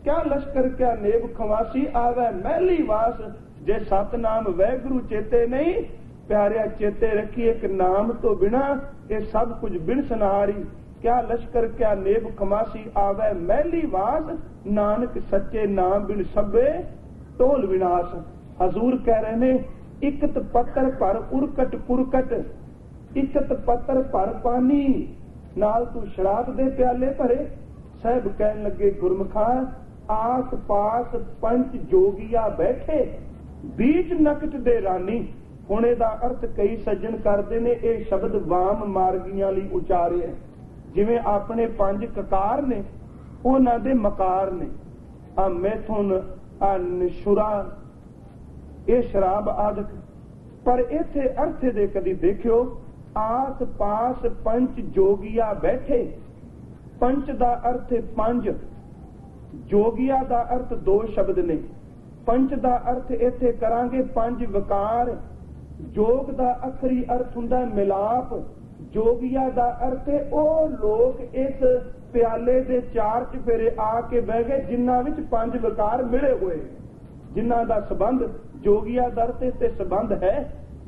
क्या लश्कर क्या नेब खवासी, आवे मैली वास। जे सतनाम वैगुरु चेते नहीं, प्यारिया चेते रखिए कि नाम तो बिना ये सब कुछ बिन सनारी। क्या लश्कर क्या नेब खमासी, आवे मैली वास। नानक सच्चे नाम बिन सबे टोल विनाश। हजूर कह रहे ने इकत पत्तर पर उरकट पुरकट, इकत पत्तर पर पानी, नाल तू शराब दे प्याले भरे। साहब कहन लगे गुरमुखा आस पास पंच जोगिया बैठे, बीच नकट दे रानी। हुण इहदा अर्थ कई सज्जन करदे ने ये शब्द वाम मार्गियां लई उचारे, जिवें अपने 5 ककार ने उन्हां दे मकार ने। आ मैथुन आ निशुरा ये शराब आदक। पर इत्थे अर्थ दे कदी देखियो आस पास पंच जोगिया बैठे, पंच दा अर्थ है पंज, जोगिया दा अर्थ दो शब्द ने। पंच दा अर्थ इत्थे करांगे पंज विकार, जोग दा आखरी अर्थ हुंदा मिलाप, जोगिया दा अर्थ है ਉਹ ਲੋਕ ਇਸ ਪਿਆਲੇ ਦੇ ਚਾਰ ਚਫੇਰੇ ਆ ਕੇ ਬਹਿ ਗਏ ਜਿਨ੍ਹਾਂ ਵਿੱਚ ਪੰਜ ਵਿਕਾਰ ਮਿਲੇ ਹੋਏ, ਜਿਨ੍ਹਾਂ ਦਾ ਸੰਬੰਧ जोगिया ਦਾ ਅਰਥ ਤੇ ਸੰਬੰਧ ਹੈ।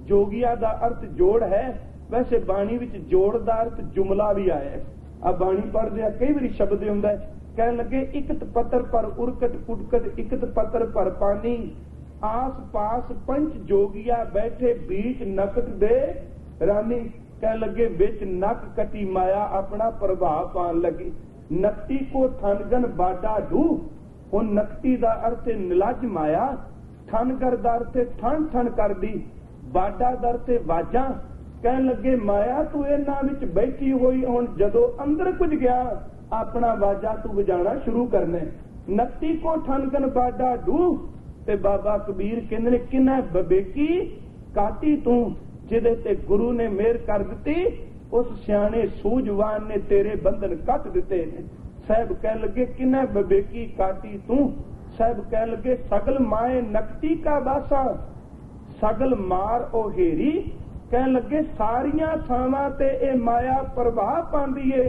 जोगिया ਦਾ ਅਰਥ ਜੋੜ ਹੈ। ਵੈਸੇ ਬਾਣੀ ਵਿੱਚ ਜੋੜ ਦਾ ਅਰਥ ਜੁਮਲਾ ਵੀ ਆਇਆ ਹੈ। ਆ ਬਾਣੀ ਪੜ੍ਹਦੇ ਆ ਕਈ ਵਾਰੀ ਸ਼ਬਦ ਹੁੰਦਾ ਹੈ, ਕਹਿਣ ਲੱਗੇ ਇਕਤ ਪੱਤਰ ਪਰ ਉਰਕਟ ਕੁਟਕਟ, ਇਕਤ ਪੱਤਰ ਪਰ ਪਾਣੀ, ਆਸ ਪਾਸ ਪੰਚ जोगिया बैठे बीच नकट दे रानी। ਕਹਿਣ ਲੱਗੇ ਵਿੱਚ ਨੱਕ ਕਟੀ ਮਾਇਆ ਆਪਣਾ ਪ੍ਰਭਾਵ ਪਾਉਣ ਲੱਗੀ। ਨਕਟੀ ਕੋ ਥਨਗਨ ਬਾਡਾ ਢੂ, ਹੁਣ ਨਕਟੀ ਦਾ ਅਰਥ ਹੈ ਨਿਲਜ ਮਾਇਆ, ਥਨਗਰ ਦਾ ਅਰਥ ਹੈ ਠਣ ਠਣ ਕਰਦੀ, ਬਾਡਾ ਦਾ ਅਰਥ ਹੈ ਵਾਜਾਂ। ਕਹਿਣ ਲੱਗੇ ਮਾਇਆ ਤੂੰ ਇਹਨਾਂ ਵਿੱਚ ਬੈਠੀ ਹੋਈ, ਹੁਣ ਜਦੋਂ ਅੰਦਰ ਕੁਝ ਗਿਆ ਆਪਣਾ ਵਾਜਾ ਤੂੰ ਵਜਾਣਾ ਸ਼ੁਰੂ ਕਰਨਾ। ਨਕਟੀ ਕੋ ਠਨਗਨ ਬਾਡਾ ਢੂ। ਤੇ ਬਾਬਾ ਕਬੀਰ ਕਹਿੰਦੇ ਨੇ ਕਿੰਨਾ ਬਵੇਕੀ ਕਾਟੀ ਤੂੰ, ਜਿਹਦੇ ਤੇ ਗੁਰੂ ਨੇ ਮਿਹਰ ਕਰ ਦਿੱਤੀ, ਉਸ ਸਿਆਣੇ ਸੂਝਵਾਨ ਨੇ ਤੇਰੇ ਬੰਧਨ ਕੱਟ ਦਿੱਤੇ ਨੇ। ਸਾਹਿਬ ਕਹਿਣ ਲੱਗੇ ਕਿੰਨਾ ਬਵੇਕੀ ਕਾਟੀ ਤੂੰ। ਸਾਹਿਬ ਕਹਿਣ ਲੱਗੇ ਸਗਲ ਮਾਏ ਨਕਟੀ ਕਾ ਬਾਸਾ, ਸਗਲ ਮਾਰ ਉਹ ਹੇਰੀ। ਕਹਿਣ ਲੱਗੇ ਸਾਰੀਆਂ ਥਾਵਾਂ ਤੇ ਇਹ ਮਾਇਆ ਪ੍ਰਭਾਵ ਪਾਉਂਦੀ ਏ।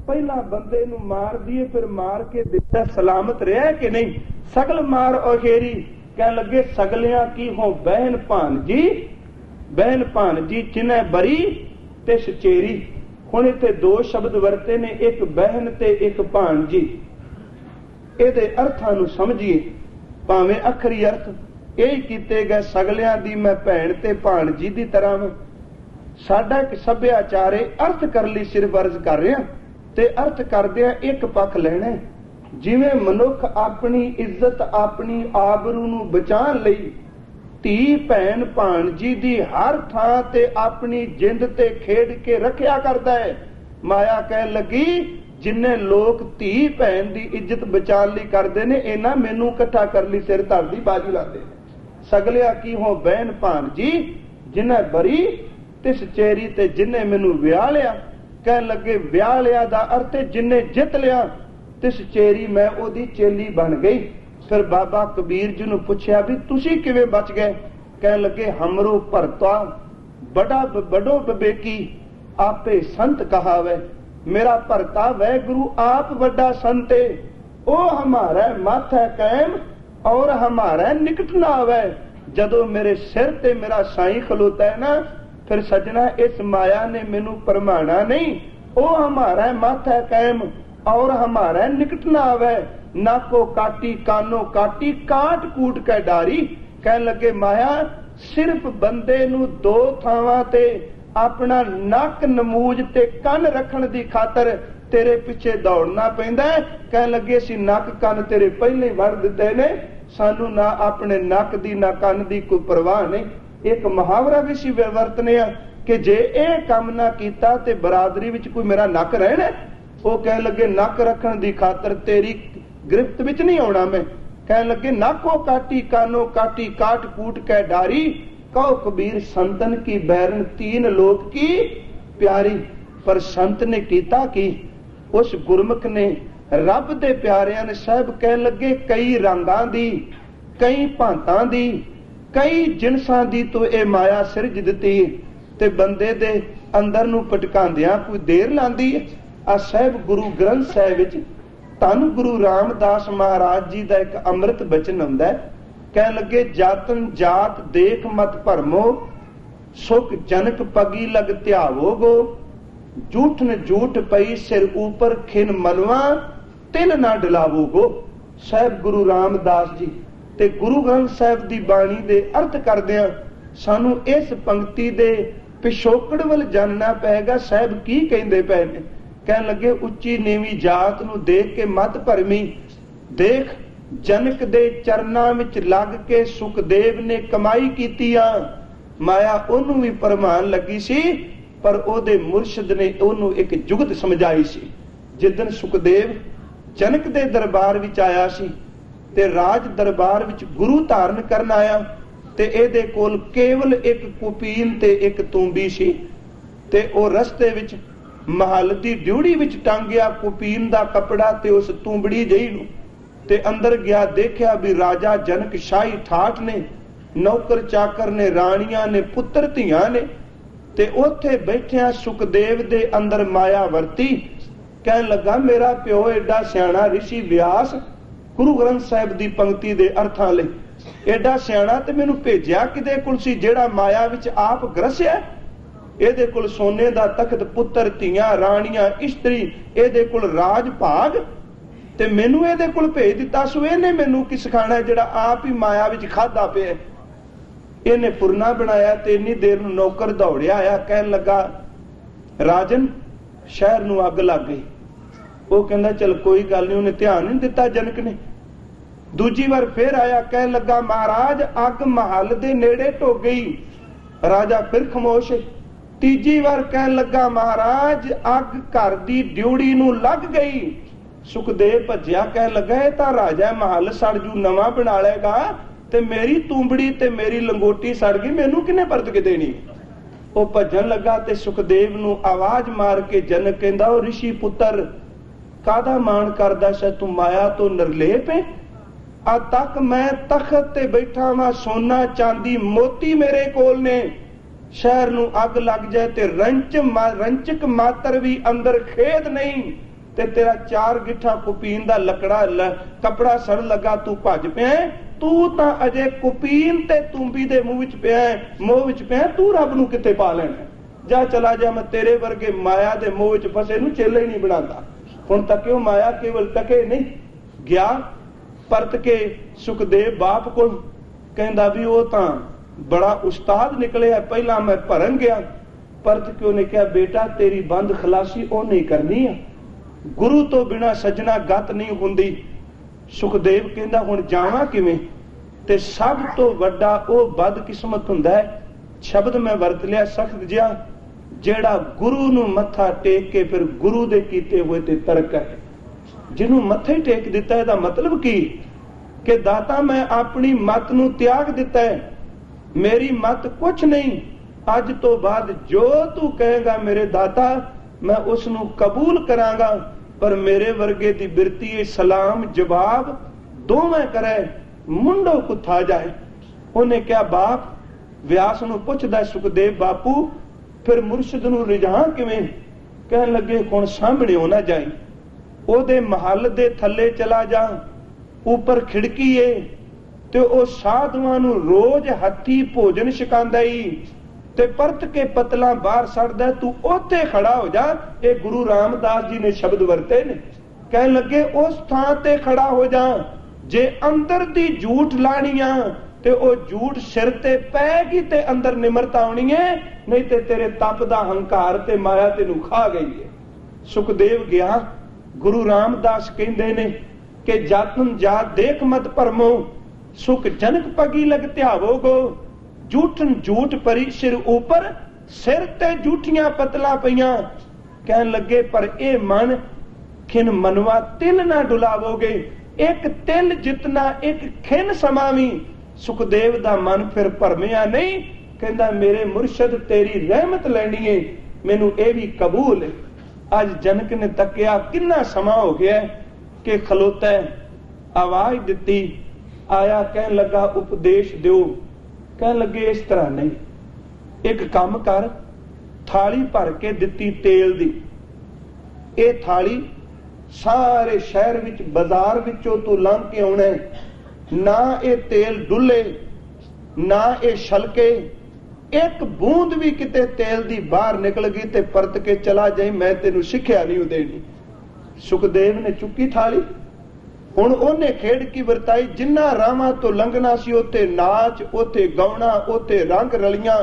ਪਹਿਲਾਂ ਬੰਦੇ ਨੂੰ ਮਾਰਦੀ ਏ, ਫਿਰ ਮਾਰ ਕੇ ਦੇਖਦਾ ਸਲਾਮਤ ਰਿਹਾ ਕਿ ਨਹੀਂ। ਸਗਲ ਮਾਰ ਉਹ ਹੇਰੀ। ਕਹਿਣ ਲੱਗੇ ਸਗਲਿਆਂ ਕੀ ਹੋ ਬਹਿਨ ਭਾਨਜੀ, ਬਹਿਨ ਭਾਨਜੀ ਚਿਨੈ ਬਰੀ ਤੇ ਸਚੇਰੀ। ਹੁਣ ਇੱਥੇ ਦੋ ਸ਼ਬਦ ਵਰਤੇ ਨੇ, ਇੱਕ ਬਹਿਨ ਤੇ ਇੱਕ ਭਾਨਜੀ। ਇਹਦੇ ਅਰਥਾਂ ਨੂੰ ਸਮਝੀਏ, ਭਾਵੇਂ ਅਖਰੀ ਅਰਥ ਇਹ ਕੀਤੇ ਗਏ ਸਗਲਿਆਂ ਦੀ ਮੈਂ ਭੈਣ ਤੇ ਭਾਣਜੀ ਦੀ ਤਰ੍ਹਾਂ। ਸਾਡਾ ਇੱਕ ਸੱਭਿਆਚਾਰ ਹੈ ਅਰਥ ਕਰਨ ਲਈ ਸਿਰਫ ਅਰਜ਼ ਕਰ ਰਿਹਾ, ਤੇ ਅਰਥ ਕਰਦਿਆਂ ਇੱਕ ਪੱਖ ਲੈਣਾ। ਜਿਵੇਂ ਮਨੁੱਖ ਆਪਣੀ ਇੱਜ਼ਤ ਆਪਣੀ ਆਬਰੂ ਨੂੰ ਬਚਾਉਣ ਲਈ ਧੀ ਭੈਣ ਭਾਣਜੀ ਦੀ ਹਰ ਥਾਂ ਤੇ ਆਪਣੀ ਜਿੰਦ ਤੇ ਖੇਡ ਕੇ ਰੱਖਿਆ ਕਰਦਾ ਹੈ, ਮਾਇਆ ਕਹਿਣ ਲੱਗੀ ਜਿੰਨੇ ਲੋਕ ਧੀ ਭੈਣ ਦੀ ਇੱਜ਼ਤ ਬਚਾਉਣ ਲਈ ਕਰਦੇ ਨੇ, ਇਹਨਾਂ ਮੈਨੂੰ ਇਕੱਠਾ ਕਰਨ ਲਈ ਸਿਰ ਧਰਦੀ ਬਾਜੀ ਲਾਉਂਦੇ ਨੇ। ਸਗਲਿਆ ਕੀ ਹੋ ਬਹਿਨ ਭਾਣਜੀ ਜਿਨ੍ਹਾਂ ਬਰੀ ਤੇ ਸਚੇਰੀ, ਤੇ ਜਿੰਨੇ ਮੈਨੂੰ ਵਿਆਹ ਲਿਆ। ਕਹਿਣ ਲੱਗੇ ਵਿਆਹ ਲਿਆ ਦਾ ਅਰਥ ਹੈ ਜਿੰਨੇ ਜਿੱਤ ਲਿਆ, ਤੇ ਸਚੇਰੀ ਮੈਂ ਉਹਦੀ ਚੇਲੀ ਬਣ ਗਈ। ਫਿਰ ਬਾਬਾ ਕਬੀਰ ਜੀ ਨੂੰ ਪੁੱਛਿਆ ਵੀ ਤੁਸੀਂ ਕਿਵੇਂ ਬਚ ਗਏ। ਕਹਿਣ ਲੱਗੇ ਹਮਰੋ ਭਰਤਾ ਬੜਾ ਬੜੋ ਬਵੇਕੀ ਆਪੇ ਸੰਤ ਕਹਾਵੇ। ਮੇਰਾ ਭਰਤਾ ਵੈਗੁਰੂ ਆਪ ਵੱਡਾ ਸੰਤ ਹੈ, ਉਹ ਹਮਾਰਾ ਮੱਥ ਹੈ ਕਾਇਮ ਔਰ ਹਮਾਰਾ ਨਿਕਟ ਨਾ ਆਵੇ। ਜਦੋਂ ਮੇਰੇ ਸਿਰ ਤੇ ਮੇਰਾ ਸਾਈਂ ਖਲੋਤਾ ਹੈ ਨਾ, ਫਿਰ ਸਜਣਾ ਇਸ ਮਾਇਆ ਨੇ ਮੈਨੂੰ ਪਰਮਾਣਾ ਨਹੀਂ। ਉਹ ਹਮਾਰਾ ਮੱਥ ਹੈ ਕਾਇਮ ਔਰ ਹਮਾਰਾ ਨਿਕਟ ਨਾ ਆਵੇ। ਨਾਕੋ ਕਾਟੀ ਕਾਨੋ ਕਾਟੀ ਕਾਟ ਕੂਟ ਕੇ ਡਾਰੀ। ਕਹਿਣ ਲੱਗੇ ਮਾਇਆ ਸਿਰਫ ਬੰਦੇ ਨੂੰ ਦੋ ਥਾਵਾਂ ਤੇ ਆਪਣਾ ਨੱਕ ਨਮੂਜ ਤੇ ਕੰਨ ਰੱਖਣ ਦੀ ਖਾਤਰ ਤੇਰੇ ਪਿੱਛੇ ਦੌੜਨਾ ਪੈਂਦਾ ਹੈ। ਕਹਿਣ ਲੱਗੇ ਅਸੀਂ ਨੱਕ ਕੰਨ ਤੇਰੇ ਪਹਿਲੇ ਵੜ ਦਿੱਤੇ ਨੇ, ਸਾਨੂੰ ਨਾ ਆਪਣੇ ਨੱਕ ਦੀ ਨਾ ਕੰਨ ਦੀ ਕੋਈ ਪਰਵਾਹ ਨਹੀਂ। ਇੱਕ ਮੁਹਾਵਰਾ ਵੀ ਸੀ ਵਰਤਨੇ ਆ ਕਿ ਜੇ ਇਹ ਕੰਮ ਨਾ ਕੀਤਾ ਤੇ ਬਰਾਦਰੀ ਵਿੱਚ ਕੋਈ ਮੇਰਾ ਨੱਕ ਰਹਿਣਾ। ਉਹ ਕਹਿਣ ਲੱਗੇ ਨੱਕ ਰੱਖਣ ਦੀ ਖਾਤਰ ਤੇਰੀ ਗਿਰਫਤ ਵਿੱਚ ਨਹੀਂ ਆਉਣਾ ਮੈਂ। ਕਹਿਣ ਲੱਗੇ ਨਾਕੋ ਕਾਟੀ ਕਾਨੋ ਕਾਟੀ ਕਾਟ ਕੂਟ ਕੇ ਡਾਰੀ। ਕਹੋ ਕਬੀਰ ਸੰਤਨ ਕੀ ਬੈਰਨ तीन लोक की प्यारी। पर संत ने कीता की, उस गुरमुख ने रब दे प्यारियां ने साहब कह लगे कई रंगां दी कई भांतां दी कई जिनसां दी तो ये माया सिरज दिती ते बंदे दे अंदर नूं पटकांदियां कोई देर लांदी है। आ साहब गुरु ग्रंथ साहिब विच धन गुरु रामदास महाराज जी दा एक अमृत बचन आउंदा है। कह लगे जातन जात देख मत भरमो, सुख जनक पगी लग त्यावो गो, झूठ न झूठ पई सिर ऊपर खिन मलवा तिल ना डलावो गो। साहब गुरु रामदास जी ते गुरु ग्रंथ साहिब दी बाणी दे अर्थ करदियां सानू इस पंक्ति दे पिछोकड़ वल जानना पएगा साहब की कहंदे पए ने। कहन लगे उच्ची नीवी जात नू देख के मत भरमी, देख जनक दे चरनां विच लग के सुखदेव ने कमाई कीती आ। माया ओनू भी परमान लगी सी, पर ओदे मुर्शद ने ओनू एक जुगत समझाई सी। जिदन सुखदेव जनक दे दरबार विच आया सी ते राज दरबार विच गुरु धारण करन आया ते एदे कोल केवल एक कुपीन ते एक तूंबी सी ते ओ रस्ते विच महल की ड्यूड़ी विच टांगिया कुपीन दा कपड़ा ते उस तूंबड़ी जही नूं ते अंदर गया, देखिया भी राजा जनक शाही ठाठ ने, नौकर चाकर ने, राणियां ने, पुत्र धियां ने, ते उत्थे बैठिया सुखदेव दे अंदर माया वरती। कहन लगा मेरा प्यो एडा सियाणा ऋषि व्यास गुरु ग्रंथ साहिब दी पंक्ति दे अर्थां लई एडा सियाणा ते मैनूं भेजिया किदे कोल सी जेड़ा माया विच आप ग्रसिया। ਇਹਦੇ ਕੋਲ सोने ਦਾ तख्त, पुत्र ਧੀਆਂ, ਰਾਣੀਆਂ, ਇਸਤਰੀ, ਇਹਦੇ ਕੋਲ ਰਾਜ ਭਾਗ, ਤੇ ਮੈਨੂੰ ਇਹਦੇ ਕੋਲ ਭੇਜ ਦਿੱਤਾ। ਸੋ ਇਹਨੇ ਮੈਨੂੰ ਕੀ ਸਿਖਾਣਾ ਜਿਹੜਾ ਆਪ ਹੀ ਮਾਇਆ ਵਿੱਚ ਖਾਦਾ ਪਿਆ। ਇਹਨੇ ਪੁਰਨਾ ਬਣਾਇਆ ਤੇ ਇੰਨੀ ਦੇਰ ਨੂੰ ਨੌਕਰ ਦੌੜਿਆ ਆਇਆ, ਕਹਿਣ ਲੱਗਾ ਰਾਜਨ ਸ਼ਹਿਰ ਨੂੰ ਅੱਗ ਲੱਗ ਗਈ। ਉਹ ਕਹਿੰਦਾ ਚਲ ਕੋਈ ਗੱਲ ਨਹੀਂ, ਉਹਨੇ ਧਿਆਨ ਨਹੀਂ ਦਿੱਤਾ ਜਨਕ ਨੇ। ਦੂਜੀ ਵਾਰ ਫੇਰ ਆਇਆ, ਕਹਿਣ ਲੱਗਾ ਮਹਾਰਾਜ ਅੱਗ ਮਹੱਲ ਦੇ ਨੇੜੇ ਢੁੱਕ ਗਈ। ਰਾਜਾ ਫਿਰ ਖਾਮੋਸ਼। ਤੀਜੀ ਵਾਰ ਕਹਿਣ ਲੱਗਾ ਮਹਾਰਾਜ ਅੱਗ ਘਰ ਦੀ ਡਿਊੜੀ ਨੂੰ ਲੱਗ ਗਈ। ਸੁਖਦੇਵ ਭੱਜਿਆ, ਕਹਿਣ ਲੱਗਾ ਇਹ ਤਾਂ ਰਾਜਾ ਮਹੱਲ ਸੜ ਜੂ, ਨਵਾਂ ਬਣਾ ਲੇਗਾ, ਤੇ ਮੇਰੀ ਤੂੰਬੜੀ ਤੇ ਮੇਰੀ ਲੰਗੋਟੀ ਸੜ ਗਈ, ਮੈਨੂੰ ਕਿਹਨੇ ਪਰਤ ਕੇ ਦੇਣੀ। ਉਹ ਭੱਜਣ ਲੱਗਾ ਤੇ ਸੁਖਦੇਵ ਨੂੰ ਆਵਾਜ਼ ਮਾਰ ਕੇ ਜਨਕ ਕਹਿੰਦਾ ਉਹ ਰਿਸ਼ੀ ਪੁੱਤਰ ਕਾਹਦਾ ਮਾਣ ਕਰਦਾ ਸੈ, ਤੂੰ ਮਾਇਆ ਤੋਂ ਨਿਰਲੇਪ ਹੈ। ਆ ਤੱਕ ਮੈਂ ਤਖਤ ਤੇ ਬੈਠਾ ਵਾਂ, ਸੋਨਾ ਚਾਂਦੀ ਮੋਤੀ ਮੇਰੇ ਕੋਲ ਨੇ। ਸ਼ਹਿਰ ਨੂੰ ਅੱਗ ਲੱਗ ਜਾਏ ਤੇ ਰੰਚਕ ਮਾਤਰ ਵੀ ਅੰਦਰ ਖੇਦ ਨਹੀਂ, ਤੇ ਤੇਰਾ 4 ਗਿੱਠਾ ਕੁਪੀਨ ਦਾ ਲੱਕੜਾ ਕਪੜਾ ਸੜ ਲੱਗਾ, ਤੂੰ ਭੱਜ ਪਿਆ। ਤੂੰ ਤਾਂ ਅਜੇ ਕੁਪੀਨ ਤੇ ਤੂੰਬੀ ਦੇ ਮੂੰਹ ਵਿੱਚ ਪਿਆ, ਮੋਹ ਵਿੱਚ ਪਿਆ, ਤੂੰ ਰੱਬ ਨੂੰ ਕਿੱਥੇ ਪਾ ਲੈਣਾ। ਜਾ ਚਲਾ ਜਾ, ਮੈਂ ਤੇਰੇ ਵਰਗੇ ਮਾਇਆ ਦੇ ਮੋਹ ਵਿੱਚ ਫਸੇ ਨੂੰ ਚੇਲਾ ਹੀ ਨਹੀਂ ਬਣਾਉਂਦਾ। ਹੁਣ ਤੱਕਿਓ ਮਾਇਆ ਕੇਵਲ ਟਕੇ ਨਹੀਂ ਗਿਆ। ਪਰਤ ਕੇ ਸੁਖਦੇਵ ਬਾਪ ਕੋਲ ਕਹਿੰਦਾ ਵੀ ਉਹ ਤਾਂ ਬੜਾ ਉਸਤਾਦ ਨਿਕਲਿਆ, ਪਹਿਲਾਂ ਮੈਂ ਭਰਨ ਗਿਆ। ਪਰਤ ਕੇ ਉਹਨੇ ਕਿਹਾ ਬੇਟਾ ਤੇਰੀ ਬੰਦ ਖਲਾਸੀ ਉਹ ਨਹੀਂ ਕਰਨੀ ਆ, ਗੁਰੂ ਤੋਂ ਬਿਨਾ ਸੱਜਣਾ ਗਤ ਨਹੀਂ ਹੁੰਦੀ। ਸੁਖਦੇਵ ਕਹਿੰਦਾ ਹੁਣ ਜਾਵਾਂ ਕਿਵੇਂ। ਤੇ ਸਭ ਤੋਂ ਵੱਡਾ ਉਹ ਬਦਕਿਸਮਤ ਹੁੰਦਾ ਹੈ, ਸ਼ਬਦ ਮੈਂ ਵਰਤ ਲਿਆ ਸਖਤ ਜਿਹਾ, ਜਿਹੜਾ ਗੁਰੂ ਨੂੰ ਮੱਥਾ ਟੇਕ ਕੇ ਫਿਰ ਗੁਰੂ ਦੇ ਕੀਤੇ ਹੋਏ ਤੇ ਤਰਕ ਹੈ। ਜਿਹਨੂੰ ਮੱਥੇ ਟੇਕ ਦਿੱਤਾ ਇਹਦਾ ਮਤਲਬ ਕੀ ਕਿ ਦਾਤਾ ਮੈਂ ਆਪਣੀ ਮੱਤ ਨੂੰ ਤਿਆਗ ਦਿੱਤਾ ਹੈ, ਮੇਰੀ ਮੱਤ ਕੁਛ ਨਹੀਂ, ਅੱਜ ਤੋਂ ਬਾਅਦ ਜੋ ਤੂੰ ਕਹੇਗਾ ਮੇਰੇ ਦਾਤਾ ਮੈਂ ਉਸ ਨੂੰ ਕਬੂਲ ਕਰਾਂਗਾ। ਪਰ ਮੇਰੇ ਵਰਗੇ ਦੀ ਬਿਰਤੀ ਸਲਾਮ ਜਵਾਬ ਦੋਵੇਂ ਕਰੇ, ਮੁੰਡੋ ਕੁੱਥਾ ਜਾਏ। ਉਹਨੇ ਕਿਹਾ ਬਾਪ, ਵਿਆਸ ਨੂੰ ਪੁੱਛਦਾ ਸੁਖਦੇਵ ਬਾਪੂ ਫਿਰ ਮੁਰਸ਼ਿਦ ਨੂੰ ਰਿਝਾਂ ਕਿਵੇਂ। ਕਹਿਣ ਲੱਗੇ ਹੁਣ ਸਾਹਮਣੇ ਨਾ ਜਾਈ, ਉਹਦੇ ਮਹੱਲ ਦੇ ਥੱਲੇ ਚਲਾ ਜਾ, ਉੱਪਰ ਖਿੜਕੀ ਏ ਤੇ ਉਹ ਸਾਧੂਆਂ ਨੂੰ ਰੋਜ਼ ਹੱਥੀ ਭੋਜਨ ਛਕਾਉਂਦਾ ਈ ਤੇ ਪਰਤ ਕੇ ਪਤਲਾ ਬਾਹਰ ਸੜਦਾ, ਤੂੰ ਉੱਥੇ ਖੜਾ ਹੋ ਜਾ। ਇਹ ਗੁਰੂ ਰਾਮਦਾਸ ਜੀ ਨੇ ਸ਼ਬਦ ਵਰਤੇ ਨੇ। ਕਹਿਣ ਲੱਗੇ ਉਸ ਥਾਂ ਤੇ ਖੜਾ ਹੋ ਜਾ, ਜੇ ਅੰਦਰ ਦੀ ਝੂਠ ਲਾਣੀ ਆ ਤੇ ਉਹ ਝੂਠ ਸਿਰ ਤੇ ਪੈਗੀ ਤੇ ਅੰਦਰ ਨਿਮਰਤਾ ਆਉਣੀ ਹੈ, ਨਹੀਂ ਤੇ ਤੇਰੇ ਤਪ ਦਾ ਹੰਕਾਰ ਤੇ ਮਾਇਆ ਤੈਨੂੰ ਖਾ ਗਈ ਹੈ। ਸੁਖਦੇਵ ਗਿਆ। ਗੁਰੂ ਰਾਮਦਾਸ ਕਹਿੰਦੇ ਨੇ ਕਿ ਜਾਤਨ ਜਾਤ ਦੇਖ ਮਤ ਭਰਮੋ, ਸੁਖ ਜਨਕ ਪਗੀ ਲਗ ਧਿਆਵੋਗੋ, ਝੂਠਨ ਝੂਠ ਪਰੀ ਸਿਰ ਉਪਰ, ਸਿਰ ਤੇ ਝੂਠੀਆਂ ਪਤਲਾ ਪਈਆਂ। ਕਹਿਣ ਲੱਗੇ ਪਰ ਇਹ ਮਨ ਖਿਨ ਮਨਵਾ ਤਿਲ ਨਾ ਡੁਲਾਵੋਗੇ, ਇੱਕ ਤਿਲ ਜਿਤਨਾ ਇੱਕ ਖਿਨ ਸਮਾਵੀ। ਸੁਖਦੇਵ ਦਾ ਮਨ ਫਿਰ ਭਰਮਿਆ ਨਹੀਂ, ਕਹਿੰਦਾ ਮੇਰੇ ਮੁਰਸ਼ਦ ਤੇਰੀ ਰਹਿਮਤ ਲੈਣੀ ਏ, ਮੈਨੂੰ ਇਹ ਵੀ ਕਬੂਲ ਹੈ। ਅੱਜ ਜਨਕ ਨੇ ਤੱਕਿਆ ਕਿੰਨਾ ਸਮਾਂ ਹੋ ਗਿਆ ਕਿ ਖਲੋਤਾ, ਆਵਾਜ਼ ਦਿੱਤੀ, ਆਇਆ, ਕਹਿਣ ਲੱਗਾ ਉਪਦੇਸ਼ ਦਿਓ। ਕਹਿਣ ਲੱਗੇ ਇਸ ਤਰ੍ਹਾਂ ਨਹੀਂ, ਇੱਕ ਕੰਮ ਕਰ, ਥਾਲੀ ਭਰ ਕੇ ਦਿੱਤੀ ਤੇਲ ਦੀ। ਇਹ ਥਾਲੀ ਸਾਰੇ ਸ਼ਹਿਰ ਵਿੱਚ ਬਾਜ਼ਾਰ ਵਿੱਚੋਂ ਤੂੰ ਲੰਘ ਕੇ ਆਉਣਾ, ਨਾ ਇਹ ਤੇਲ ਡੁੱਲੇ ਨਾ ਇਹ ਛਲਕੇ, ਇੱਕ ਬੂੰਦ ਵੀ ਕਿਤੇ ਤੇਲ ਦੀ ਬਾਹਰ ਨਿਕਲ ਗਈ ਤੇ ਪਰਤ ਕੇ ਚਲਾ ਜਾਈ, ਮੈਂ ਤੈਨੂੰ ਸਿੱਖਿਆ ਨਹੀਂ ਦੇਣੀ। ਸੁਖਦੇਵ ਨੇ ਚੁੱਕੀ ਥਾਲੀ। ਹੁਣ ਉਹਨੇ ਖੇਡ ਕੀ ਵਰਤਾਈ, ਜਿੰਨਾ ਰਾਵਾਂ ਤੋਂ ਲੰਘਣਾ ਸੀ ਉੱਥੇ ਨਾਚ, ਉੱਥੇ ਗਾਉਣਾ, ਉੱਥੇ ਰੰਗ ਰਲੀਆਂ,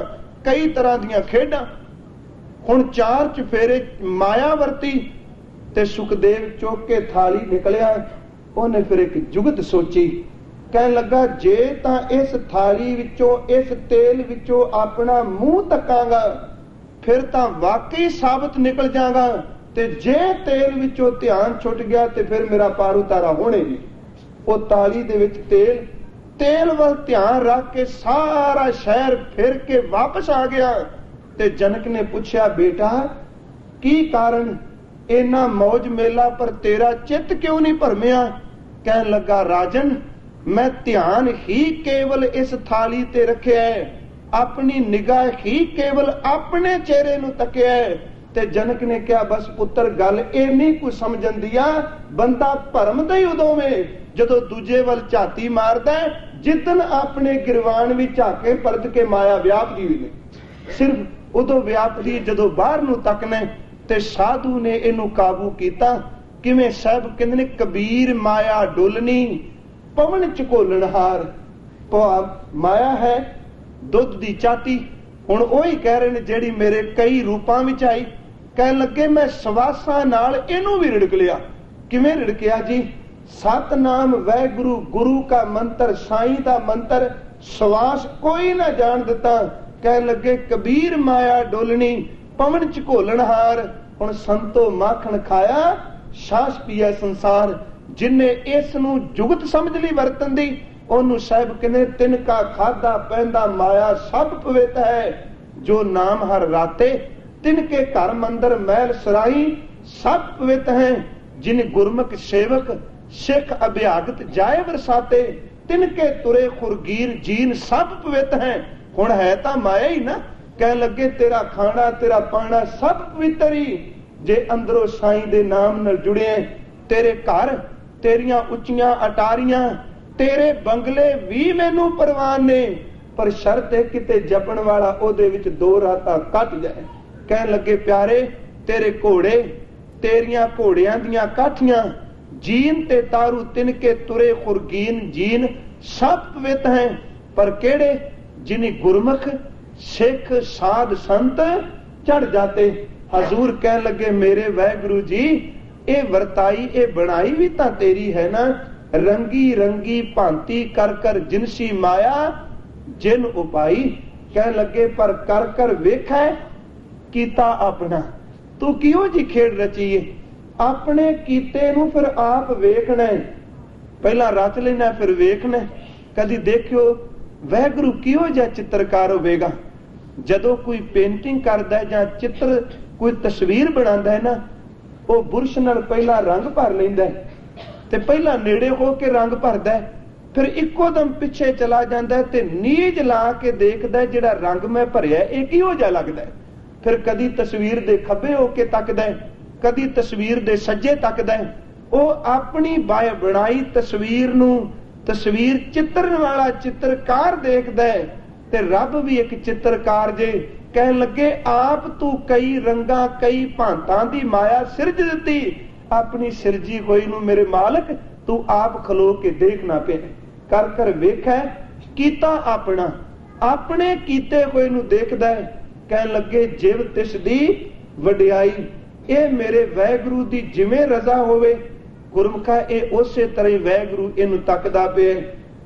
ਕਈ ਤਰ੍ਹਾਂ ਦੀਆਂ ਖੇਡਾਂ। ਹੁਣ 4 ਚਫੇਰੇ ਮਾਇਆ ਵਰਤੀ ਤੇ ਸੁਖਦੇਵ ਚੁੱਕ ਕੇ ਥਾਲੀ ਨਿਕਲਿਆ। ਉਹਨੇ ਫਿਰ ਇੱਕ ਜੁਗਤ ਸੋਚੀ, ਕਹਿਣ ਲੱਗਾ ਜੇ ਤਾਂ ਇਸ ਥਾਲੀ ਵਿੱਚੋਂ, ਇਸ ਤੇਲ ਵਿੱਚੋਂ ਆਪਣਾ ਮੂੰਹ ਤੱਕਾਂਗਾ ਫਿਰ ਤਾਂ ਵਾਕਈ ਸਾਬਤ ਨਿਕਲ ਜਾਗਾ, ਤੇ ਜੇ ਤੇਲ ਵਿੱਚੋਂ ਧਿਆਨ ਛੁੱਟ ਗਿਆ ਤੇ ਫਿਰ ਮੇਰਾ ਪਾਰ ਉਤਾਰਾ ਹੋਣੇ ਨਹੀਂ। ਉਹ ਤਾਲੀ ਦੇ ਵਿੱਚ ਤੇਲ ਵੱਲ ਧਿਆਨ ਰੱਖ ਕੇ ਸਾਰਾ ਸ਼ਹਿਰ ਫਿਰ ਕੇ ਵਾਪਸ ਆ ਗਿਆ। ਤੇ ਜਨਕ ਨੇ ਪੁੱਛਿਆ ਬੇਟਾ की कारण इना मौज मेला पर तेरा चित्त क्यों नहीं भरमिया? कहन लगा राजन मैं ध्यान ही केवल इस थाली ते रखिया है, अपनी निगाह ही केवल अपने चेहरे नूं तकिया है। ते जनक ने कहा बस पुत्र गल इन्नी कुछ समझन दिया, बंदा भरमदा ही उदों में जदों दूजे वल झाती मारदा जिदन अपने गिरवान विच झाके परत के माया व्यापदी हुई ने। सिर्फ उदों व्यापदी जदों बाहर नूं तकने। ते साधु ने इनू काबू किया। किवें साहब कहंदे ने कबीर माया डुलनी पवन झकोलनहार। माया है दुध दी चाती, हुण ओही कह रहे ने जेड़ी मेरे कई रूपां विच आई। कहन लगे मैं सवासां नाल इनू भी रिड़क लिया। किवें रिड़किया जी? सतनाम वैगुरु गुरु का मंत्र, साईं दा मंत्र सवास कोई ना जान दिता। कहन लगे कबीर माया डोलनी पवन झकोलनहार। हुण संतो माखण खाया छाछ पिया संसार। जिन्ने इस नूं जुगत समझ ली वरतन दी ओनू साहिब कहने तिनका खादा पहनदा माया सब पवित है। जो नाम हर राते तिनके घर मंदिर महल सराई सब पवित हैं। जिन गुरमुख सेवक सिख अभ्यागत जाए बरसाते तिनके तुरे खुरगीर जीन सब पवित हैं। हुण है तां माया ही ना। कह लगे तेरा खाना तेरा पाना सब पवित्र ही जे अंदरों साईं दे नाम नाल जुड़े। तेरे घर तेरियां उच्चियां अटारियां तेरे बंगले भी मैनू परवान ने, पर शर्त है किते जपन वाला ओदे विच दो रातां कट जाए। कहन लगे प्यारे तेरे घोड़े तेरियां घोड़ियां दियां काठियां जीन ते तारू तिनके तुरे खुरगीन जीन सब पवित हैं। पर केड़े? जिन्हें गुरमुख सिख साध संत चढ़ जाते। हजूर कहन लगे मेरे वाहिगुरु जी ए वरताई ए बनाई भी तां तेरी है ना। रंगी रंगी भांति कर कर जिनसी माया जिन उपाई। कहन लगे पर कर कर वेखै कीता अपना। तू किहो जी खेड रचीए? अपने कीते नूं फिर आप वेखना। पहला रच लेना फिर वेखना। कदी देखियो वाहिगुरु किहो जिहा चित्रकार होवेगा। जदों कोई पेंटिंग करदा है जां चित्र कोई तस्वीर बनांदा है ना, वो बुरश नाल पहला रंग भर लैंदा है ते पहला नेड़े हो के रंग भरदा है, फिर इक्को दम पिछे चला जांदा है ते नीज ला के देखदा है जिहड़ा रंग मैं भरिया इह किहो जिहा लगदा है। फिर कदी तस्वीर दे खब्बे हो के तकदा है, कदी तस्वीर दे सज्जे तकदा है। वो अपनी बनाई तस्वीर नूं तस्वीर चित्रण वाला चित्रकार देखदा है ते रब भी एक चित्रकार जे। कहन लगे आप तू कई रंगा कई भांतां दी माया सिरज दित्ती। अपनी सिरजी होई नूं मेरे मालक तू आप खलो के देखना पे कर कर वेखै कीता अपना। अपने कीते होए नूं देखदा है। कहन लगे जिव तिस दी वडियाई। ए मेरे वाहिगुरु दी जिवें रजा होवे गुरमुखा ए उसे तरह वाहिगुरु इनू तकदा पे।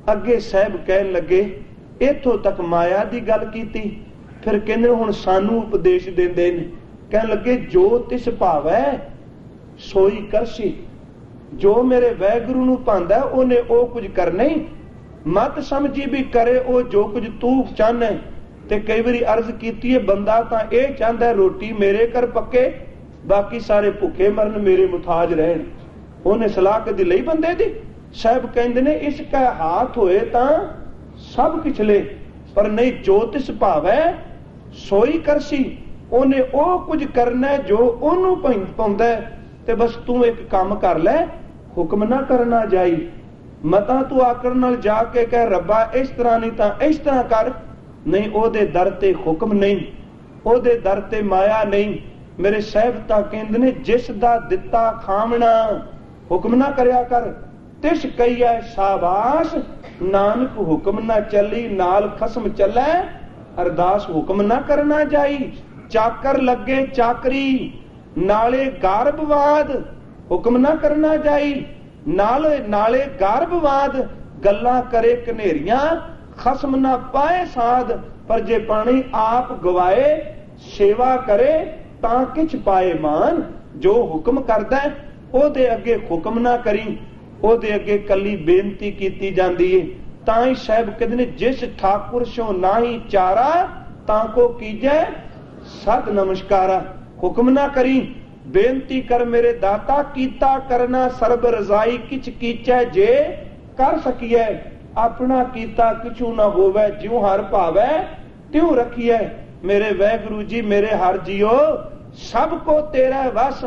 अगे साहब कहन लगे इथों तक माया दी गल कीती, फिर कहंदे हुण सानू उपदेश देंदे ने। कहन लगे जो तिस भावै सोई करसी। जो मेरे वाहिगुरु नू भांदा ओने ओ कुछ करना ही। मत समझी भी करे ओ जो कुछ तू चाहना है। ते कई बारी अर्ज कीती है बंदा तां इह चाहंदा है रोटी मेरे कर पक्के बाकी सारे भुखे मरन मेरे मुताज रहन। ओने सलाह कदी लई बंदे दी? साहब कहंदे ने इसका हाथ होए तां सब किछ ले, पर नहीं जो तिस भावै सोई करसी। ओने ओ कुछ करना है जो ओनू पाउंदा है। ते बस तू एक काम कर ले हुक्म ना करना जाई। मता तू आकड़ नाल जाके कह रब्बा इस तरह नहीं तां इस तरह कर। नहीं ओदे दर ते हुक्म नहीं, ओदे दर ते माया नहीं। मेरे साहब तां कहंदे ने जिस दा दिता खावना हुक्म ना करया कर। तिस कहिए शाबाश नानक हुक्म ना चली नाल खसम चलै। अरदास हुक्म ना करना जाई। चाकर लगे चाकरी नाले गारबवाद हुक्म ना करना जाई। नाले गारबवाद गल्लां करे कनेरियां खसम ना पाए साध। पर जे पानी आप गवाए सेवा करे तां किछ पाए मान। जो हुक्म करदा है ओदे अगे हुक्म ना करी। ओदे अगे कली बेनती कीती जांदी है। तां ही साहब कहंदे ने जिस ठाकुर सो नाही चारा तां को कीजै सत नमस्कारा। हुक्म ना करी, बेनती कर मेरे दाता, कीता करना सर्ब रजाई, किच कीचै जे कर सकिए। अपना कीता किछू ना होवे, ज्यों हर भावै त्यों रखिए। मेरे वैगुरु जी मेरे हर जियो, सबको तेरा वस,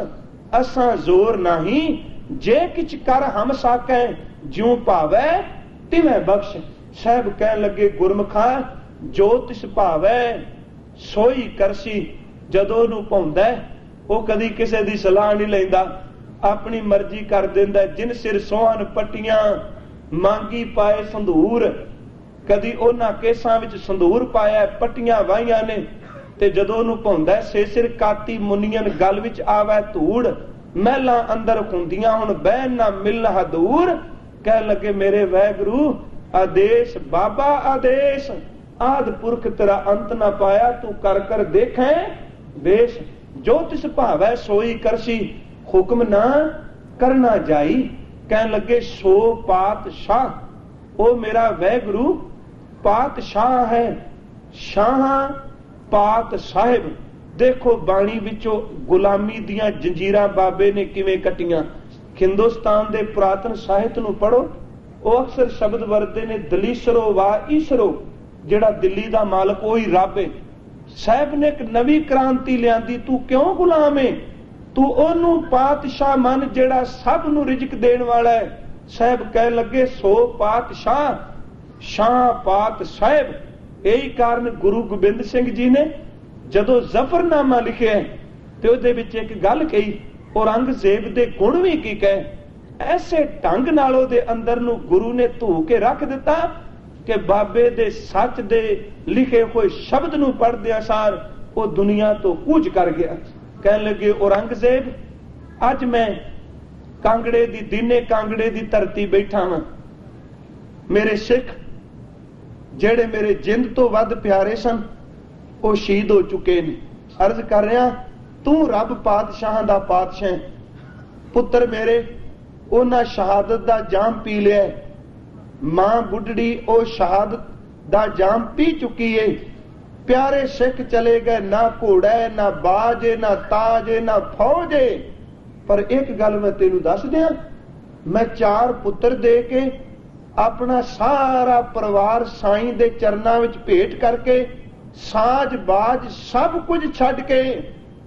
असां जोर नहीं, जे किछ कर हम साकै, ज्यों भावै तिवें बख्श। साहब कह लगे गुरमुखा, जो तिस भावै सोई करसी। जदों नूं पाउंदा ਉਹ कदी किसी दी सलाह नहीं लैंदा, अपनी मर्जी कर दिंदा। जिन सिर सोहन पट्टियां मांगी पाए संधूर, कदी उन्हां केसां विच संधूर पाया, पट्टियां वाहियां ने, ते जदों नूं पाउंदा ਸੇ सिर काती मुनियन गल विच आवे धूड़, महलां अंदर हुंदियां हुण बहन ना मिल हदूर। कह लगे मेरे वैगुरु आदेश बाबा आदेश, आद पुरख तेरा अंत ना पाया, तू कर कर देखें बेश। जो तिस भावै सोई करसी, हुक्म ना करना जाई। कह लगे सो पातशाह, ओ मेरा वैगुरु पातशाह है, शाह पात साहिब। देखो बाणी विचों गुलामी दियां जंजीरां बाबे ने किवें कटियां। हिंदुस्तान दे पुरातन ਸਾਹਿਤ ਨੂੰ पढ़ो, ਉਹ अक्सर शब्द वरते ने दलीसरो वा ईसरो, ਜਿਹੜਾ ਦਿੱਲੀ ਦਾ ਮਾਲਕ ਉਹੀ ਰੱਬ ਹੈ। ਸਾਹਿਬ ਨੇ ਇੱਕ ਨਵੀਂ ਕ੍ਰਾਂਤੀ ਲਿਆਂਦੀ, ਤੂੰ ਕਿਉਂ ਗੁਲਾਮ ਹੈ? ਤੂੰ ਉਹਨੂੰ ਪਾਤਸ਼ਾਹ ਮੰਨ ਜਿਹੜਾ ਸਭ ਨੂੰ ਰਿਜ਼ਕ ਦੇਣ ਵਾਲਾ ਹੈ। ਸਾਹਿਬ ਕਹਿ ਲੱਗੇ ਸੋ ਪਾਤਸ਼ਾਹ ਸ਼ਾਹ ਪਾਤ ਸਾਹਿਬ। ਇਹੀ ਕਾਰਨ ਗੁਰੂ ਗੋਬਿੰਦ ਸਿੰਘ ਜੀ ਨੇ ਜਦੋਂ ਜ਼ਫਰਨਾਮਾ ਲਿਖਿਆ ਤੇ ਉਹਦੇ ਵਿੱਚ ਇੱਕ ਗੱਲ ਕਹੀ, ਔਰੰਗਜ਼ੇਬ ਦੇ ਗੁਣ ਵੀ ਕੀ ਕਹੇ। ਐਸੇ ਢੰਗ ਨਾਲ ਉਹਦੇ ਅੰਦਰ ਨੂੰ ਗੁਰੂ ਨੇ ਧੂ ਕੇ ਰੱਖ ਦਿੱਤਾ ਕਿ ਬਾਬੇ ਦੇ ਸੱਚ ਦੇ ਲਿਖੇ ਹੋਏ ਸ਼ਬਦ ਨੂੰ ਪੜ੍ਹਦਿਆਂ ਸਾਰ ਉਹ ਦੁਨੀਆ ਤੋਂ ਕੂਚ ਕਰ ਗਿਆ। ਕਹਿਣ ਲੱਗੇ ਔਰੰਗਜ਼ੇਬ, ਅੱਜ ਮੈਂ ਕਾਂਗੜੇ ਦੀ ਦੀਨੇ ਕਾਂਗੜੇ ਦੀ ਧਰਤੀ ਬੈਠਾ ਹਾਂ। ਮੇਰੇ ਸਿੱਖ ਜਿਹੜੇ ਮੇਰੇ ਜਿੰਦ ਤੋਂ ਵੱਧ ਪਿਆਰੇ ਸਨ ਉਹ ਸ਼ਹੀਦ ਹੋ ਚੁੱਕੇ ਨੇ। ਅਰਜ਼ ਕਰ ਰਿਹਾ ਤੂੰ ਰੱਬ ਪਾਤਸ਼ਾਹਾਂ ਦਾ ਪਾਤਸ਼ਾਹ। ਪੁੱਤਰ ਮੇਰੇ ਉਹਨਾਂ ਸ਼ਹਾਦਤ ਦਾ ਜਾਮ ਪੀ ਲਿਆ। ਮਾਂ ਬੁੱਢੜੀ ਉਹ ਸ਼ਹਾਦਤ ਦਾ ਜਾਮ ਪੀ ਚੁੱਕੀ ਏ। ਪਿਆਰੇ ਸਿੱਖ ਚਲੇ ਗਏ, ਨਾ ਘੋੜਾ ਨਾ ਬਾਜ ਨਾ ਤਾਜ ਨਾ ਫੌਜ। ਪਰ ਇੱਕ ਗੱਲ ਮੈਂ ਤੈਨੂੰ ਦੱਸ ਦਿਆਂ, ਮੈਂ 4 ਪੁੱਤਰ ਦੇ ਕੇ ਆਪਣਾ ਸਾਰਾ ਪਰਿਵਾਰ ਸਾਈਂ ਦੇ ਚਰਨਾਂ ਵਿੱਚ ਭੇਟ ਕਰਕੇ ਸਾਜ ਬਾਜ ਸਭ ਕੁਝ ਛੱਡ ਕੇ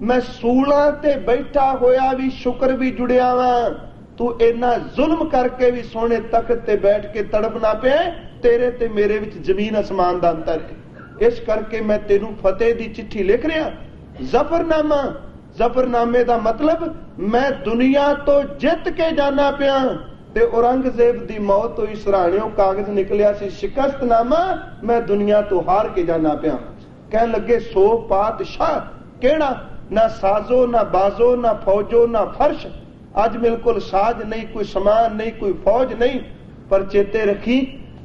ਮੈਂ ਸੂਲਾਂ ਤੇ ਬੈਠਾ ਹੋਇਆ ਵੀ ਸ਼ੁਕਰ ਵੀ ਜੁੜਿਆ ਵਾਂ। ਤੂੰ ਇੰਨਾ ਜ਼ੁਲਮ ਕਰਕੇ ਵੀ ਸੋਹਣੇ ਤਖਤ ਤੇ ਬੈਠ ਕੇ ਤੜਪਣਾ ਪਿਆ, ਤੇਰੇ ਤੇ ਮੇਰੇ ਵਿੱਚ ਜ਼ਮੀਨ ਅਸਮਾਨ ਦਾ ਅੰਤਰ ਹੈ। ਇਸ ਕਰਕੇ ਮੈਂ ਤੈਨੂੰ ਫਤਿਹ ਦੀ ਚਿੱਠੀ ਲਿਖ ਰਿਹਾ। ਜ਼ਫਰਨਾਮਾ, ਜ਼ਫਰਨਾਮੇ ਦਾ ਮਤਲਬ ਮੈਂ ਦੁਨੀਆ ਤੋਂ ਜਿੱਤ ਕੇ ਜਾਣਾ ਪਿਆ। ਤੇ ਔਰੰਗਜ਼ੇਬ ਦੀ ਮੌਤ ਹੋਈ, ਸਰਾਣਿਓਂ ਕਾਗਜ਼ ਨਿਕਲਿਆ ਸੀ ਸ਼ਿਕਸਤਨਾਮਾ, ਮੈਂ ਦੁਨੀਆ ਤੋਂ ਹਾਰ ਕੇ ਜਾਣਾ ਪਿਆ। ਕਹਿਣ ਲੱਗੇ ਸੋ ਪਾਤਸ਼ਾਹ ਕਿਹੜਾ, ਨਾ ਸਾਜ਼ੋ ਨਾ ਬਾਜ਼ੋ ਨਾ ਫੌਜੋ ਨਾ ਫਰਸ਼। ਅੱਜ ਮੇਰੇ ਕੋਲ ਸਾਜ ਨਹੀਂ, ਕੋਈ ਸਮਾਨ ਨਹੀਂ, ਕੋਈ ਫੌਜ ਨਹੀਂ, ਪਰ ਚੇਤੇ ਰੱਖੀ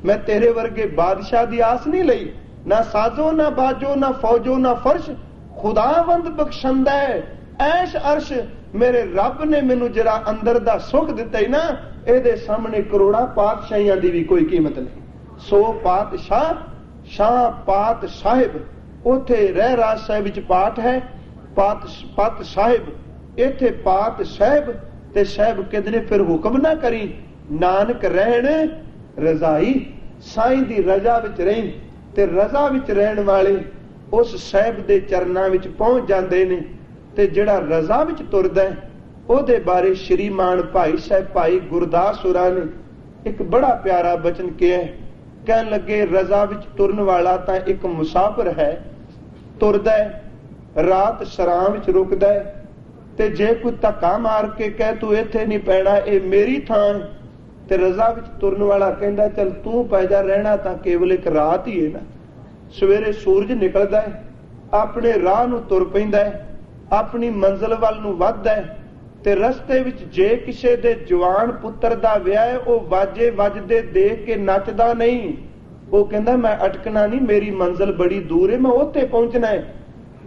ਮੈਂ ਤੇਰੇ ਵਰਗੇ ਬਾਦਸ਼ਾਹ ਦੀ ਆਸ ਨਹੀਂ ਲਈ। ਨਾ ਸਾਜ਼ੋ ਨਾ ਬਾਜੋ ਨਾ ਫੌਜੋ ਨਾ ਫਰਸ਼, ਖੁਦਾਵੰਦ ਬਖਸ਼ੰਦਾ ਐਸ਼ ਅਰਸ਼। ਮੇਰੇ ਰੱਬ ਨੇ ਮੈਨੂੰ ਜਿਹੜਾ ਅੰਦਰ ਦਾ ਸੁੱਖ ਦਿੱਤਾ ਹੀ ਨਾ, ਇਹਦੇ ਸਾਹਮਣੇ ਕਰੋੜਾਂ ਪਾਤਸ਼ਾਹੀਆਂ ਦੀ ਵੀ ਕੋਈ ਕੀਮਤ ਨਹੀਂ। ਸੋ ਪਾਤਸ਼ਾਹ ਸ਼ਾਹ ਪਾਤ ਸਾਹਿਬ। ਉੱਥੇ ਰਹਿ ਰਾਜ ਸਾਹਿਬ ਵਿੱਚ ਪਾਠ ਹੈ ਪਤ ਸਾਹਿਬ, ਇੱਥੇ ਪਾਤ ਸਾਹਿਬ। ਤੇ ਸਾਹਿਬ ਕਹਿੰਦੇ ਨੇ ਫਿਰ ਹੁਕਮ ਨਾ ਕਰੀ, ਨਾਨਕ ਰਹਿਣ ਰਜ਼ਾਈ। ਸਾਈਂ ਦੀ ਰਜ਼ਾ ਵਿੱਚ ਰਹੀਂ, ਤੇ ਰਜ਼ਾ ਵਿੱਚ ਰਹਿਣ ਵਾਲੇ ਉਸ ਸਾਹਿਬ ਦੇ ਚਰਨਾਂ ਵਿੱਚ ਪਹੁੰਚ ਜਾਂਦੇ ਨੇ। ਤੇ ਜਿਹੜਾ ਰਜ਼ਾ ਵਿੱਚ ਤੁਰਦਾ ਹੈ ਉਹਦੇ ਬਾਰੇ ਸ਼੍ਰੀਮਾਨ ਭਾਈ ਸਾਹਿਬ ਭਾਈ ਗੁਰਦਾਸ ਹੋਰਾਂ ਨੇ ਇੱਕ ਬੜਾ ਪਿਆਰਾ ਬਚਨ ਕਿਹਾ। ਕਹਿਣ ਲੱਗੇ ਰਜ਼ਾ ਵਿੱਚ ਤੁਰਨ ਵਾਲਾ ਤਾਂ ਇੱਕ ਮੁਸਾਫਰ ਹੈ, ਤੁਰਦਾ ਰਾਤ ਸਰਾਂ ਵਿੱਚ ਰੁਕਦਾ ਹੈ, ਤੇ ਜੇ ਕੋਈ ਧੱਕਾ ਮਾਰ ਕੇ ਕਹੇ ਤੂੰ ਇੱਥੇ ਨਹੀਂ ਪੈਣਾ, ਇਹ ਮੇਰੀ ਥਾਂ ਹੈ, ਤੇ ਰਜ਼ਾ ਵਿੱਚ ਤੁਰਨ ਵਾਲਾ ਕਹਿੰਦਾ ਚੱਲ ਤੂੰ ਪੈ ਜਾ, ਰਹਿਣਾ ਤਾਂ ਕੇਵਲ ਇੱਕ ਰਾਤ ਹੀ ਹੈ ਨਾ। ਸਵੇਰੇ ਸੂਰਜ ਨਿਕਲਦਾ ਹੈ, ਆਪਣੇ ਰਾਹ ਨੂੰ ਤੁਰ ਪੈਂਦਾ ਹੈ, ਆਪਣੀ ਮੰਜ਼ਿਲ ਵੱਲ ਨੂੰ ਵੱਧਦਾ ਹੈ। ਤੇ ਰਸਤੇ ਵਿੱਚ ਜੇ ਕਿਸੇ ਦੇ ਜਵਾਨ ਪੁੱਤਰ ਦਾ ਵਿਆਹ ਹੈ, ਉਹ ਵਾਜੇ ਵੱਜਦੇ ਦੇਖ ਕੇ ਨੱਚਦਾ ਨਹੀਂ। ਉਹ ਕਹਿੰਦਾ ਮੈਂ ਅਟਕਣਾ ਨਹੀਂ, ਮੇਰੀ ਮੰਜ਼ਿਲ ਬੜੀ ਦੂਰ ਹੈ, ਮੈਂ ਉੱਥੇ ਪਹੁੰਚਣਾ ਹੈ।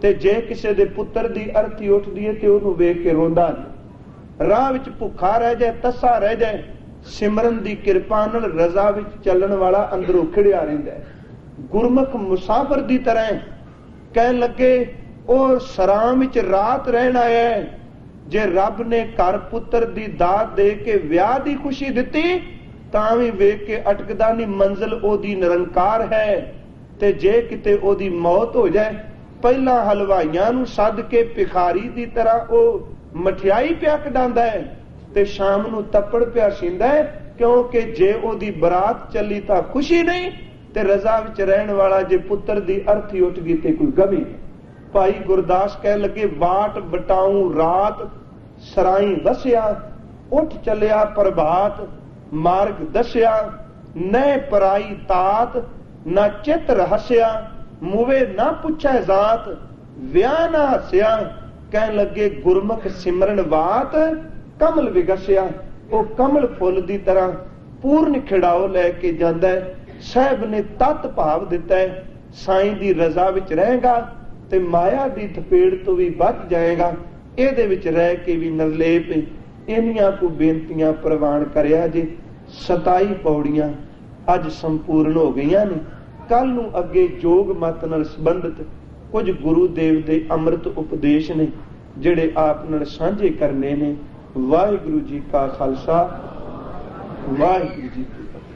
ਤੇ ਜੇ ਕਿਸੇ ਦੇ ਪੁੱਤਰ ਦੀ ਅਰਥੀ ਉੱਠਦੀ ਹੈ ਤੇ ਉਹਨੂੰ ਵੇਖ ਕੇ ਰੋਂਦਾ ਨਹੀਂ। ਰਾਹ ਵਿੱਚ ਭੁੱਖਾ ਰਹਿ ਜਾਏ, ਤੱਸਾ ਰਹਿ ਜਾਏ, ਸਿਮਰਨ ਦੀ ਕਿਰਪਾ ਨਾਲ ਰਜ਼ਾ ਵਿੱਚ ਚੱਲਣ ਵਾਲਾ ਅੰਦਰੋਂ ਖਿੜਿਆ ਰਹਿੰਦਾ ਹੈ। ਗੁਰਮੁਖ ਮੁਸਾਫਰ ਦੀ ਤਰ੍ਹਾਂ ਕਹਿਣ ਲੱਗੇ ਉਹ ਸਰਾਂ ਵਿੱਚ ਰਾਤ ਰਹਿਣ ਆਇਆ ਹੈ। ਜੇ ਰੱਬ ਨੇ ਘਰ ਪੁੱਤਰ ਦੀ ਦਾਤ ਦੇ ਕੇ ਵਿਆਹ ਦੀ ਖੁਸ਼ੀ ਦਿੱਤੀ ਤਾਂ ਵੀ ਵੇਖ ਕੇ ਅਟਕਦਾ ਨਹੀਂ, ਮੰਜ਼ਿਲ ਉਹਦੀ ਨਿਰੰਕਾਰ ਹੈ। ਤੇ ਜੇ ਕਿਤੇ ਉਹਦੀ ਮੌਤ ਹੋ ਜਾਏ, ਪਹਿਲਾਂ ਹਲਵਾਈਆਂ ਨੂੰ ਸੱਦ ਕੇ ਭਿਖਾਰੀ ਦੀ ਤਰ੍ਹਾਂ ਉਹ ਮਠਿਆਈ ਪਿਆ ਕਢਾਉਂਦਾ ਹੈ ਤੇ ਸ਼ਾਮ ਨੂੰ ਤੱਪੜ ਪਿਆ ਸੀਂਦਾ ਹੈ, ਕਿਉਂਕਿ ਜੇ ਉਹਦੀ ਬਰਾਤ ਚੱਲੀ ਤਾਂ ਖੁਸ਼ੀ ਨਹੀਂ, ਤੇ ਰਜ਼ਾ ਵਿੱਚ ਰਹਿਣ ਵਾਲਾ ਜੇ ਪੁੱਤਰ ਦੀ ਅਰਥੀ ਉੱਠ ਗਈ ਤੇ ਕੋਈ ਗਮੀ ਨਹੀਂ। ਭਾਈ ਗੁਰਦਾਸ ਕਹਿ ਲੱਗੇ, ਬਾਟ ਬਟਾਉ ਰਾਤ ਸਰਾਈ ਵਸਿਆ, ਉੱਠ ਚੱਲਿਆ ਪ੍ਰਭਾਤ ਮਾਰਗ ਦੱਸਿਆ, ਨੈ ਪਰਾਈ ਤਾਤ ਨਾ ਚਿਤ ਰਹਸਿਆ, ਮੂਵੇ ਨਾ ਪੁੱਛੈ ਜਾਤ ਵਿਆਹ ਨਾ ਹਸਿਆ। ਕਹਿਣ ਲੱਗੇ, ਗੁਰਮੁਖ ਸਿਮਰਨ ਬਾਤ ਕਮਲ ਵਿਗਸਿਆ। ਉਹ ਕਮਲ ਫੁੱਲ ਦੀ ਤਰ੍ਹਾਂ ਪੂਰਨ ਖਿੜਾਓ ਲੈ ਕੇ ਜਾਂਦਾ ਹੈ। ਸਾਹਿਬ ਨੇ ਤਤ ਭਾਵ ਦਿੱਤਾ ਹੈ, ਸਾਈਂ ਦੀ ਰਜ਼ਾ ਵਿੱਚ ਰਹੇਗਾ ਤੇ ਮਾਇਆ ਦੀ ਥਪੇੜ ਤੋਂ ਵੀ ਬਚ ਜਾਏਗਾ। ਇਹਦੇ ਵਿੱਚ ਰਹਿ ਕੇ ਵੀ ਨਿਰਲੇਪ ਇੰਨੀਆਂ ਕੁ ਬੇਨਤੀਆਂ ਪ੍ਰਵਾਨ ਕਰਿਆ ਜੇ। 27 ਪੌੜੀਆਂ ਅੱਜ ਸੰਪੂਰਨ ਹੋ ਗਈਆਂ ਨੇ। ਕੱਲ ਨੂੰ ਅੱਗੇ ਜੋਗ ਮਤ ਨਾਲ ਸੰਬੰਧਿਤ ਕੁਝ ਗੁਰੂ ਦੇਵ ਦੇ ਅੰਮ੍ਰਿਤ ਉਪਦੇਸ਼ ਨੇ ਜਿਹੜੇ ਆਪ ਨਾਲ ਸਾਂਝੇ ਕਰਨੇ ਨੇ। ਵਾਹਿਗੁਰੂ ਜੀ ਕਾ ਖਾਲਸਾ, ਵਾਹਿਗੁਰੂ ਜੀ ਕੀ ਫਤਿਹ।